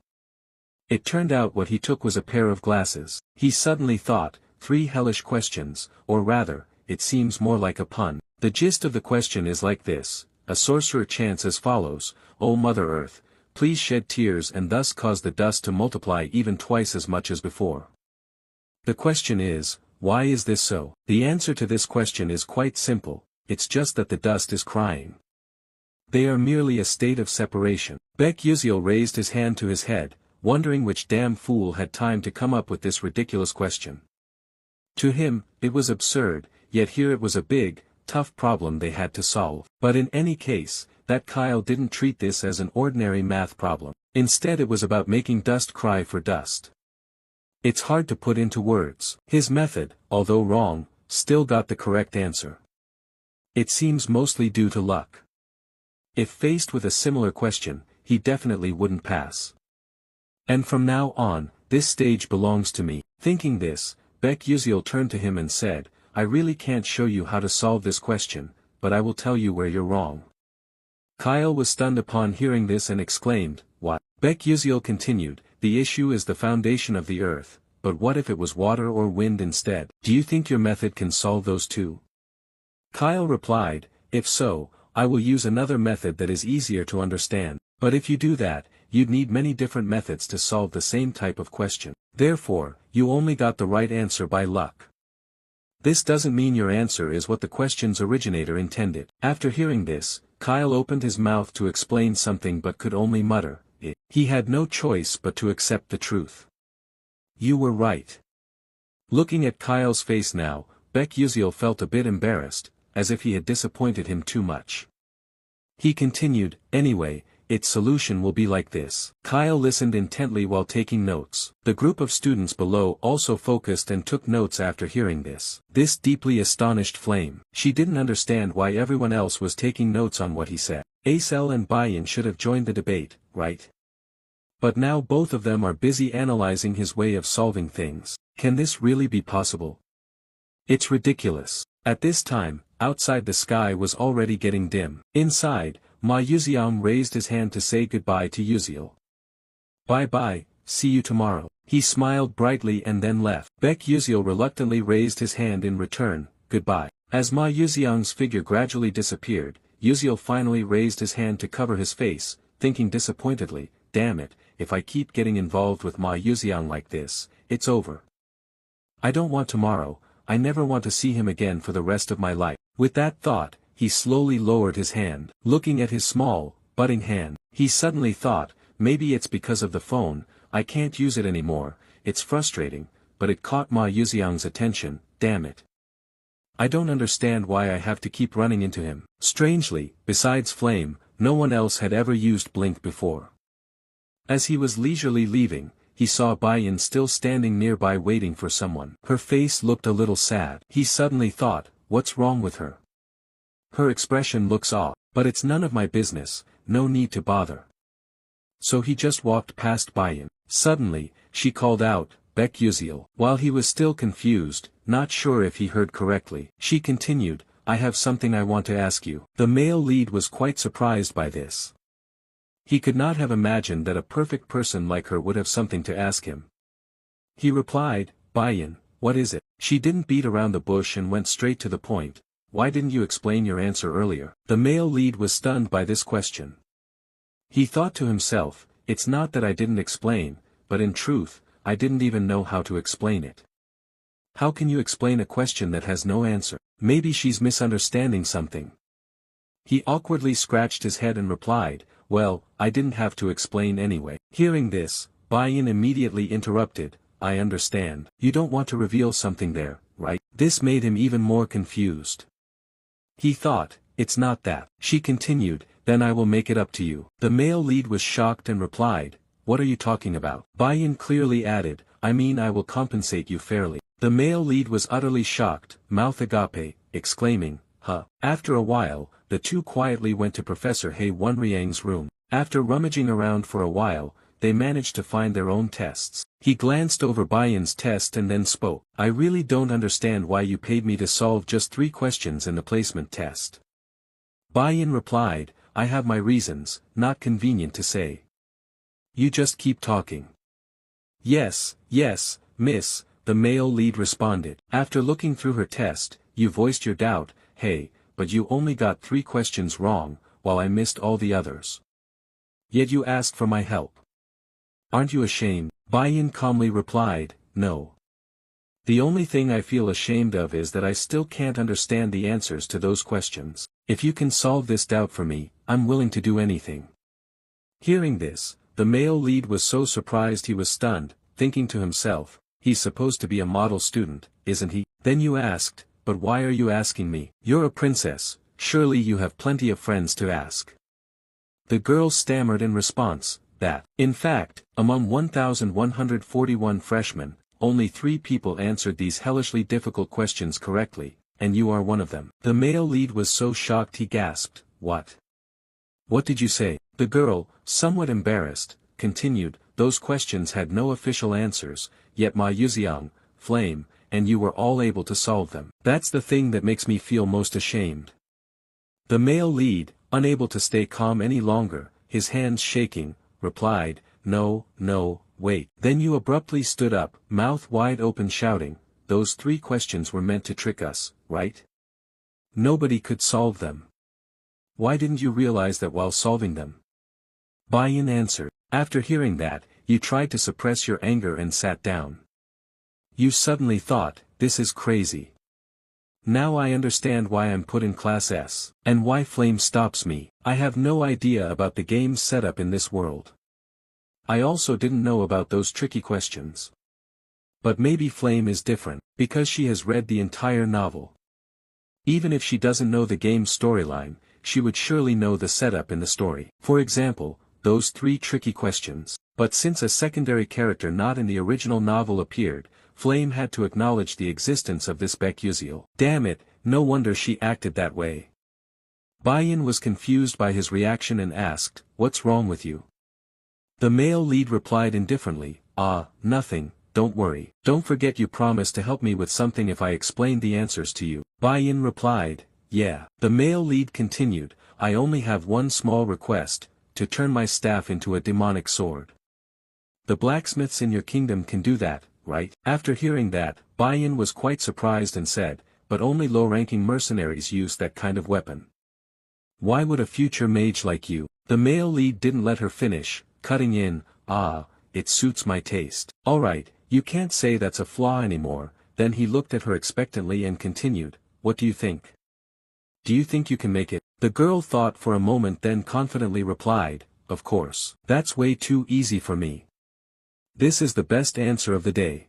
A: It turned out what he took was a pair of glasses. He suddenly thought, 3 hellish questions, or rather, it seems more like a pun. The gist of the question is like this: a sorcerer chants as follows, "O Mother Earth, please shed tears and thus cause the dust to multiply even twice as much as before." The question is, why is this so? The answer to this question is quite simple, it's just that the dust is crying. They are merely a state of separation. Uziel raised his hand to his head, wondering which damn fool had time to come up with this ridiculous question. To him, it was absurd, yet here it was a big, tough problem they had to solve. But in any case, that Kyle didn't treat this as an ordinary math problem. Instead it was about making dust cry for dust. It's hard to put into words. His method, although wrong, still got the correct answer. It seems mostly due to luck. If faced with a similar question, he definitely wouldn't pass. And from now on, this stage belongs to me. Thinking this, Uziel turned to him and said, "I really can't show you how to solve this question, but I will tell you where you're wrong." Kyle was stunned upon hearing this and exclaimed, "What?" Uziel continued, "The issue is the foundation of the earth, but what if it was water or wind instead? Do you think your method can solve those two?" Kyle replied, "If so, I will use another method that is easier to understand. But if you do that, you'd need many different methods to solve the same type of question. Therefore, you only got the right answer by luck. This doesn't mean your answer is what the question's originator intended." After hearing this, Kyle opened his mouth to explain something but could only mutter, "It." He had no choice but to accept the truth. "You were right." Looking at Kyle's face now, Uziel felt a bit embarrassed, as if he had disappointed him too much. He continued, "Anyway, its solution will be like this." Kyle listened intently while taking notes. The group of students below also focused and took notes after hearing this. This deeply astonished Flame. She didn't understand why everyone else was taking notes on what he said. Acel and Bayan should have joined the debate, right? But now both of them are busy analyzing his way of solving things. Can this really be possible? It's ridiculous. At this time, outside the sky was already getting dim. Inside, Ma Yuxiang raised his hand to say goodbye to Uziel. "Bye-bye, see you tomorrow." He smiled brightly and then left. Uziel reluctantly raised his hand in return, "Goodbye." As Ma Yuxiang's figure gradually disappeared, Uziel finally raised his hand to cover his face, thinking disappointedly, "Damn it, if I keep getting involved with Ma Yuxiang like this, it's over. I don't want tomorrow, I never want to see him again for the rest of my life." With that thought, he slowly lowered his hand. Looking at his small, budding hand, he suddenly thought, maybe it's because of the phone, I can't use it anymore, it's frustrating, but it caught Ma Yuxiang's attention, damn it. I don't understand why I have to keep running into him. Strangely, besides Flame, no one else had ever used Blink before. As he was leisurely leaving, he saw Bayan still standing nearby waiting for someone. Her face looked a little sad. He suddenly thought, what's wrong with her? Her expression looks off, but it's none of my business, no need to bother. so he just walked past Bayan. Suddenly, she called out, Baek Yuziel. While he was still confused, not sure if he heard correctly, she continued, I have something I want to ask you. The male lead was quite surprised by this. He could not have imagined that a perfect person like her would have something to ask him. He replied, Bayan, what is it? She didn't beat around the bush and went straight to the point. Why didn't you explain your answer earlier? The male lead was stunned by this question. He thought to himself, it's not that I didn't explain, but in truth, I didn't even know how to explain it. How can you explain a question that has no answer? Maybe she's misunderstanding something. He awkwardly scratched his head and replied, well, I didn't have to explain anyway. Hearing this, Bayan immediately interrupted, I understand. You don't want to reveal something there, right? This made him even more confused. He thought, it's not that. She continued, then I will make it up to you. The male lead was shocked and replied, what are you talking about? Bayan clearly added, I mean I will compensate you fairly. The male lead was utterly shocked, mouth agape, exclaiming, huh. After a while, the two quietly went to Professor Hei Wonriang's room. After rummaging around for a while, they managed to find their own tests. He glanced over Bayan's test and then spoke. I really don't understand why you paid me to solve just 3 questions in the placement test. Bayan replied, I have my reasons, not convenient to say. You just keep talking. Yes, miss, the male lead responded. After looking through her test, you voiced your doubt, hey, but you only got 3 questions wrong, while I missed all the others. Yet you asked for my help. Aren't you ashamed? Bayan calmly replied, no. The only thing I feel ashamed of is that I still can't understand the answers to those questions. If you can solve this doubt for me, I'm willing to do anything. Hearing this, the male lead was so surprised he was stunned, thinking to himself, he's supposed to be a model student, isn't he? Then you asked, but why are you asking me? You're a princess, surely you have plenty of friends to ask. The girl stammered in response, that, in fact, among 1,141 freshmen, only 3 people answered these hellishly difficult questions correctly, and you are one of them. The male lead was so shocked he gasped, what? What did you say? The girl, somewhat embarrassed, continued, those questions had no official answers, yet Ma Yuziang, Flame, and you were all able to solve them. That's the thing that makes me feel most ashamed. The male lead, unable to stay calm any longer, his hands shaking, replied, no, wait. Then you abruptly stood up, mouth wide open shouting, those 3 questions were meant to trick us, right? Nobody could solve them. Why didn't you realize that while solving them? Bayan answered, after hearing that, you tried to suppress your anger and sat down. You suddenly thought, this is crazy. Now I understand why I'm put in Class S, and why Flame stops me. I have no idea about the game's setup in this world. I also didn't know about those tricky questions. But maybe Flame is different, because she has read the entire novel. Even if she doesn't know the game's storyline, she would surely know the setup in the story. For example, those 3 tricky questions. But since a secondary character not in the original novel appeared, Flame had to acknowledge the existence of this Baek Yuziel. Damn it, no wonder she acted that way. Bayan was confused by his reaction and asked, what's wrong with you? The male lead replied indifferently, nothing, don't worry. Don't forget you promised to help me with something if I explained the answers to you. Bayan replied, yeah. The male lead continued, I only have one small request, to turn my staff into a demonic sword. The blacksmiths in your kingdom can do that, right? After hearing that, Bayan was quite surprised and said, but only low-ranking mercenaries use that kind of weapon. Why would a future mage like you? The male lead didn't let her finish, cutting in, it suits my taste. Alright, you can't say that's a flaw anymore. Then he looked at her expectantly and continued, what do you think? Do you think you can make it? The girl thought for a moment then confidently replied, of course. That's way too easy for me. This is the best answer of the day.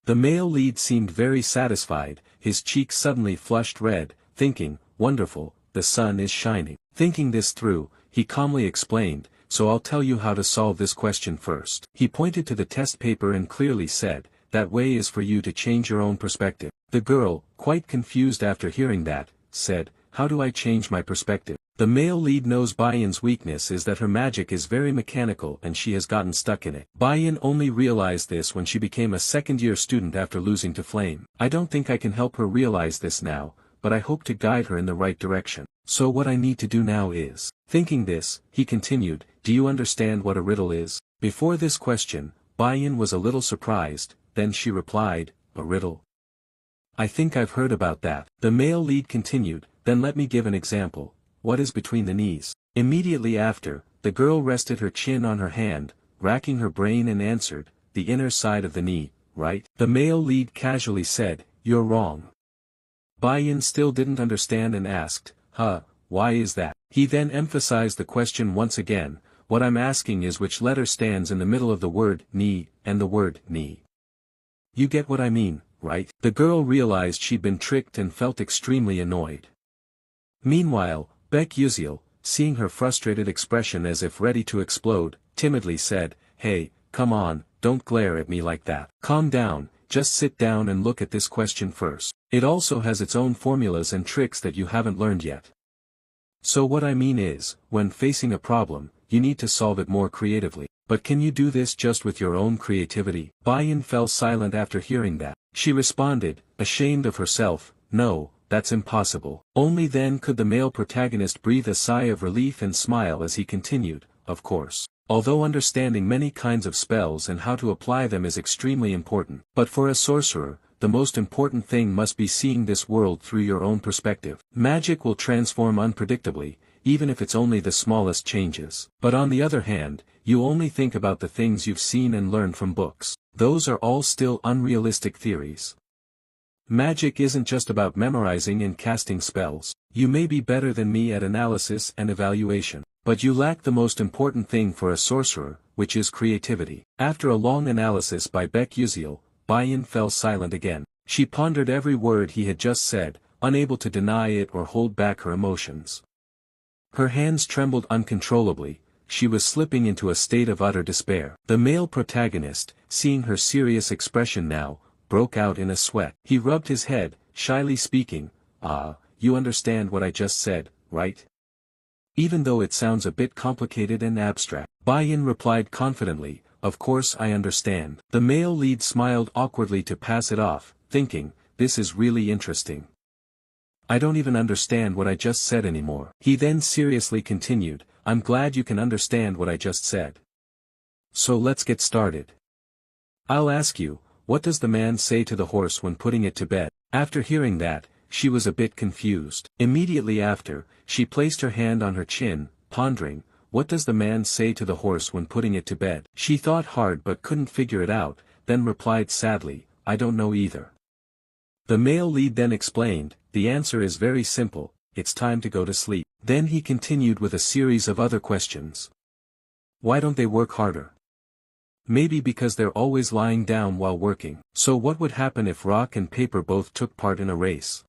A: The male lead seemed very satisfied, his cheeks suddenly flushed red, thinking, wonderful, the sun is shining. Thinking this through, he calmly explained, so I'll tell you how to solve this question first. He pointed to the test paper and clearly said, that way is for you to change your own perspective. The girl, quite confused after hearing that, said, how do I change my perspective? The male lead knows Bayan's weakness is that her magic is very mechanical and she has gotten stuck in it. Bayan only realized this when she became a second-year student after losing to Flame. I don't think I can help her realize this now, but I hope to guide her in the right direction. So what I need to do now is... Thinking this, he continued, do you understand what a riddle is? Before this question, Bayan was a little surprised, then she replied, a riddle? I think I've heard about that. The male lead continued, then let me give an example. What is between the knees? Immediately after, the girl rested her chin on her hand, racking her brain and answered, the inner side of the knee, right? The male lead casually said, you're wrong. Bayan still didn't understand and asked, why is that? He then emphasized the question once again, what I'm asking is which letter stands in the middle of the word knee and the word knee. You get what I mean, right? The girl realized she'd been tricked and felt extremely annoyed. Meanwhile, Baek Yuziel, seeing her frustrated expression as if ready to explode, timidly said, hey, come on, don't glare at me like that. Calm down, just sit down and look at this question first. It also has its own formulas and tricks that you haven't learned yet. So what I mean is, when facing a problem, you need to solve it more creatively. But can you do this just with your own creativity? Bayan fell silent after hearing that. She responded, ashamed of herself, no, that's impossible. Only then could the male protagonist breathe a sigh of relief and smile as he continued, of course. Although understanding many kinds of spells and how to apply them is extremely important, but for a sorcerer, the most important thing must be seeing this world through your own perspective. Magic will transform unpredictably, even if it's only the smallest changes. But on the other hand, you only think about the things you've seen and learned from books. Those are all still unrealistic theories. Magic isn't just about memorizing and casting spells. You may be better than me at analysis and evaluation, but you lack the most important thing for a sorcerer, which is creativity. After a long analysis by Baek Yuziel, Bayan fell silent again. She pondered every word he had just said, unable to deny it or hold back her emotions. Her hands trembled uncontrollably, she was slipping into a state of utter despair. The male protagonist, seeing her serious expression now, broke out in a sweat. He rubbed his head, shyly speaking, you understand what I just said, right? Even though it sounds a bit complicated and abstract. Bayan replied confidently, of course I understand. The male lead smiled awkwardly to pass it off, thinking, this is really interesting. I don't even understand what I just said anymore. He then seriously continued, I'm glad you can understand what I just said. So let's get started. I'll ask you, what does the man say to the horse when putting it to bed? After hearing that, she was a bit confused. Immediately after, she placed her hand on her chin, pondering, what does the man say to the horse when putting it to bed? She thought hard but couldn't figure it out, then replied sadly, I don't know either. The male lead then explained, the answer is very simple, it's time to go to sleep. Then he continued with a series of other questions. Why don't they work harder? Maybe because they're always lying down while working. So what would happen if rock and paper both took part in a race?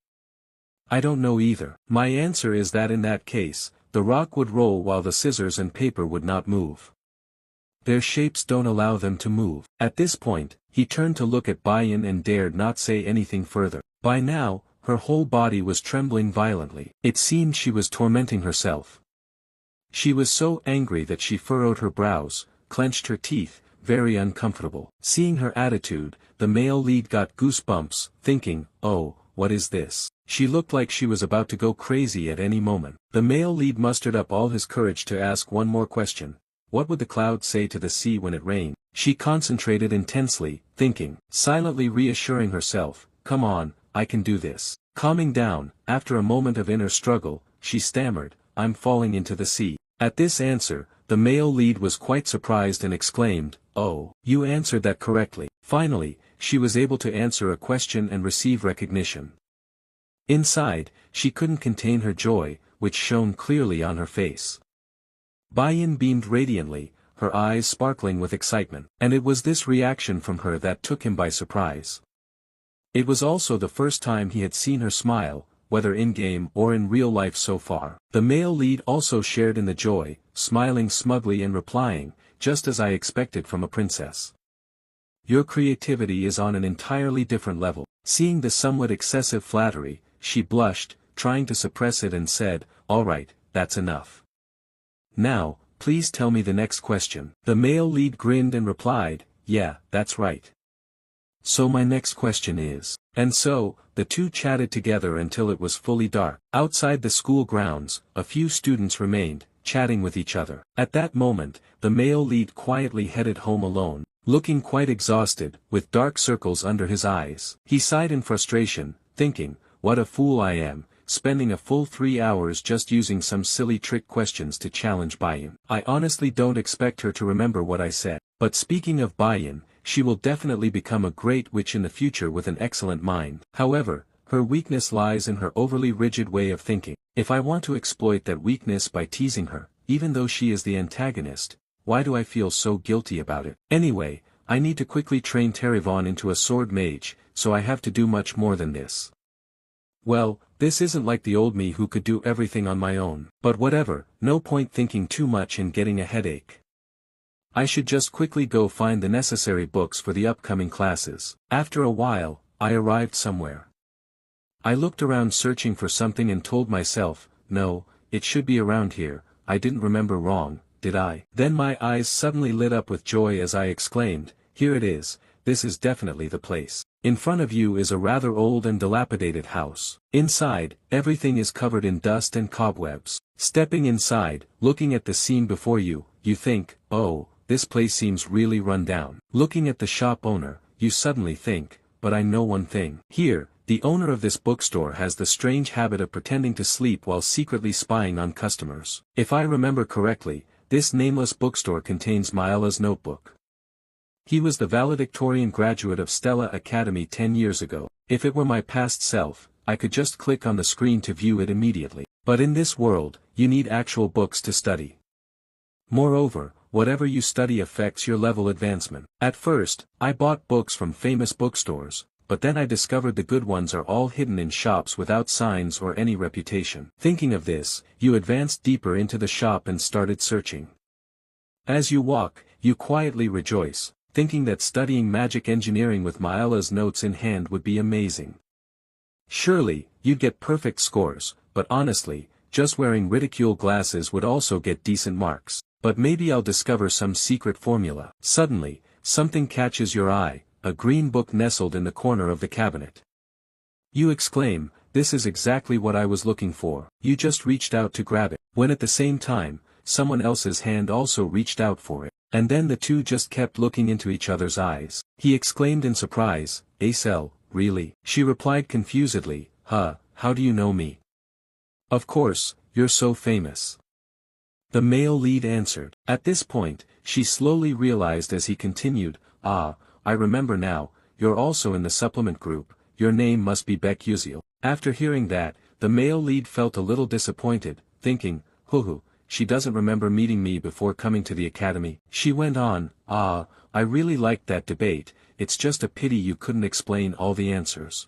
A: I don't know either. My answer is that in that case, the rock would roll while the scissors and paper would not move. Their shapes don't allow them to move. At this point, he turned to look at Bayan and dared not say anything further. By now, her whole body was trembling violently. It seemed she was tormenting herself. She was so angry that she furrowed her brows, clenched her teeth, very uncomfortable. Seeing her attitude, the male lead got goosebumps, thinking, oh, what is this? She looked like she was about to go crazy at any moment. The male lead mustered up all his courage to ask one more question. What would the clouds say to the sea when it rained? She concentrated intensely, thinking, silently reassuring herself, come on, I can do this. Calming down, after a moment of inner struggle, she stammered, I'm falling into the sea. At this answer, the male lead was quite surprised and exclaimed, oh, you answered that correctly. Finally, she was able to answer a question and receive recognition. Inside, she couldn't contain her joy, which shone clearly on her face. Bayan beamed radiantly, her eyes sparkling with excitement, and it was this reaction from her that took him by surprise. It was also the first time he had seen her smile, whether in-game or in real life so far. The male lead also shared in the joy, smiling smugly and replying, just as I expected from a princess. Your creativity is on an entirely different level. Seeing the somewhat excessive flattery, she blushed, trying to suppress it and said, all right, that's enough. Now, please tell me the next question. The male lead grinned and replied, yeah, that's right. So my next question is. And so, the two chatted together until it was fully dark. Outside the school grounds, a few students remained, chatting with each other. At that moment, the male lead quietly headed home alone, looking quite exhausted, with dark circles under his eyes. He sighed in frustration, thinking, what a fool I am, spending a full 3 hours just using some silly trick questions to challenge Bayan. I honestly don't expect her to remember what I said. But speaking of Bayan, she will definitely become a great witch in the future with an excellent mind. However, her weakness lies in her overly rigid way of thinking. If I want to exploit that weakness by teasing her, even though she is the antagonist, why do I feel so guilty about it? Anyway, I need to quickly train Terivon into a sword mage, so I have to do much more than this. Well, this isn't like the old me who could do everything on my own. But whatever, no point thinking too much and getting a headache. I should just quickly go find the necessary books for the upcoming classes. After a while, I arrived somewhere. I looked around searching for something and told myself, no, it should be around here. I didn't remember wrong, did I? Then my eyes suddenly lit up with joy as I exclaimed, here it is, this is definitely the place. In front of you is a rather old and dilapidated house. Inside, everything is covered in dust and cobwebs. Stepping inside, looking at the scene before you, you think, oh, this place seems really run down. Looking at the shop owner, you suddenly think, but I know one thing. Here, the owner of this bookstore has the strange habit of pretending to sleep while secretly spying on customers. If I remember correctly, this nameless bookstore contains Maiala's notebook. He was the valedictorian graduate of Stella Academy 10 years ago. If it were my past self, I could just click on the screen to view it immediately. But in this world, you need actual books to study. Moreover, whatever you study affects your level advancement. At first, I bought books from famous bookstores, but then I discovered the good ones are all hidden in shops without signs or any reputation. Thinking of this, you advanced deeper into the shop and started searching. As you walk, you quietly rejoice, thinking that studying magic engineering with Maiala's notes in hand would be amazing. Surely, you'd get perfect scores, but honestly, just wearing ridicule glasses would also get decent marks. But maybe I'll discover some secret formula. Suddenly, something catches your eye, a green book nestled in the corner of the cabinet. You exclaim, this is exactly what I was looking for. You just reached out to grab it, when at the same time, someone else's hand also reached out for it. And then the two just kept looking into each other's eyes. He exclaimed in surprise, Acel, really? She replied confusedly, how do you know me? Of course, you're so famous. The male lead answered. At this point, she slowly realized as he continued, I remember now, you're also in the supplement group, your name must be Beck Uziel. After hearing that, the male lead felt a little disappointed, thinking, she doesn't remember meeting me before coming to the academy. She went on, I really liked that debate, it's just a pity you couldn't explain all the answers.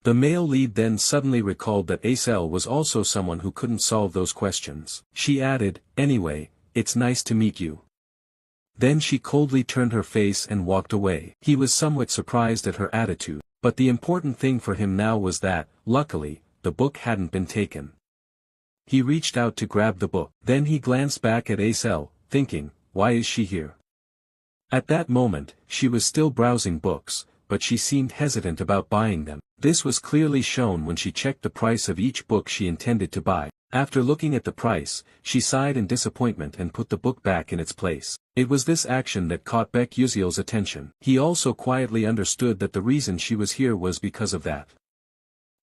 A: The male lead then suddenly recalled that Acel was also someone who couldn't solve those questions. She added, anyway, it's nice to meet you. Then she coldly turned her face and walked away. He was somewhat surprised at her attitude, but the important thing for him now was that, luckily, the book hadn't been taken. He reached out to grab the book. Then he glanced back at Acel, thinking, why is she here? At that moment, she was still browsing books, but she seemed hesitant about buying them. This was clearly shown when she checked the price of each book she intended to buy. After looking at the price, she sighed in disappointment and put the book back in its place. It was this action that caught Beck Uziel's attention. He also quietly understood that the reason she was here was because of that.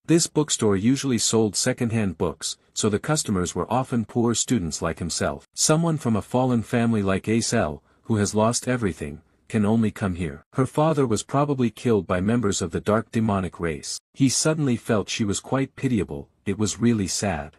A: This bookstore usually sold second-hand books, so the customers were often poor students like himself. Someone from a fallen family like Acel, who has lost everything, can only come here. Her father was probably killed by members of the dark demonic race. He suddenly felt she was quite pitiable, it was really sad.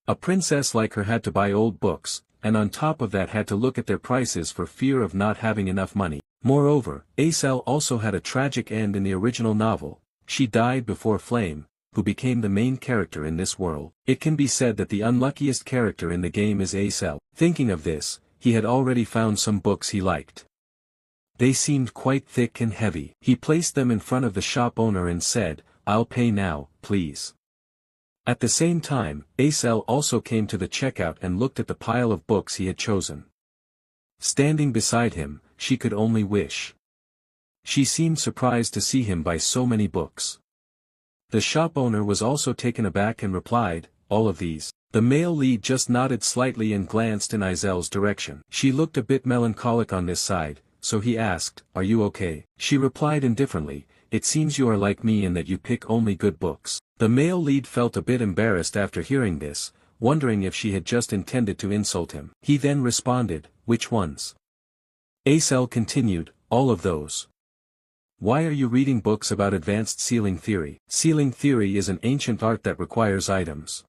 A: A princess like her had to buy old books, and on top of that had to look at their prices for fear of not having enough money. Moreover, Acel also had a tragic end in the original novel. She died before Flame, who became the main character in this world. It can be said that the unluckiest character in the game is Acel. Thinking of this, he had already found some books he liked. They seemed quite thick and heavy. He placed them in front of the shop owner and said, I'll pay now, please. At the same time, Acel also came to the checkout and looked at the pile of books he had chosen. Standing beside him, she could only wish. She seemed surprised to see him buy so many books. The shop owner was also taken aback and replied, "All of these?" The male lead just nodded slightly and glanced in Izel's direction. She looked a bit melancholic on this side, so he asked, "Are you okay?" She replied indifferently, "It seems you are like me in that you pick only good books." The male lead felt a bit embarrassed after hearing this, wondering if she had just intended to insult him. He then responded, "Which ones?" Acel continued, "All of those." "Why are you reading books about advanced sealing theory?" Sealing theory is an ancient art that requires items.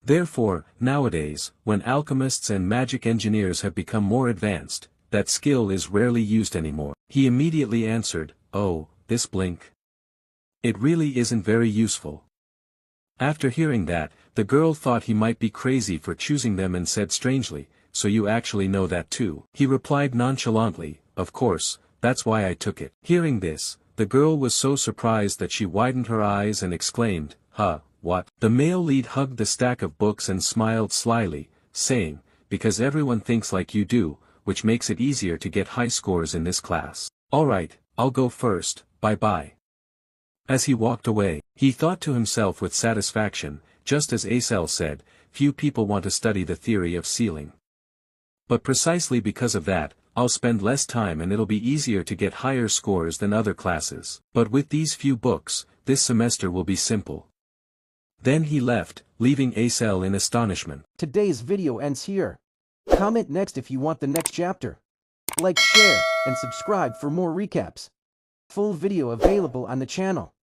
A: Therefore, nowadays, when alchemists and magic engineers have become more advanced, that skill is rarely used anymore. He immediately answered, "Oh, this blink. It really isn't very useful." After hearing that, the girl thought he might be crazy for choosing them and said strangely, "So you actually know that too?" He replied nonchalantly, "Of course, that's why I took it." Hearing this, the girl was so surprised that she widened her eyes and exclaimed, "Huh, what?" The male lead hugged the stack of books and smiled slyly, saying, "Because everyone thinks like you do, which makes it easier to get high scores in this class. Alright, I'll go first, bye-bye." As he walked away, he thought to himself with satisfaction, just as Acel said, few people want to study the theory of sealing. But precisely because of that, I'll spend less time and it'll be easier to get higher scores than other classes. But with these few books, this semester will be simple. Then he left, leaving Acel in astonishment.
B: Today's video ends here. Comment next if you want the next chapter. Like, share, and subscribe for more recaps. Full video available on the channel.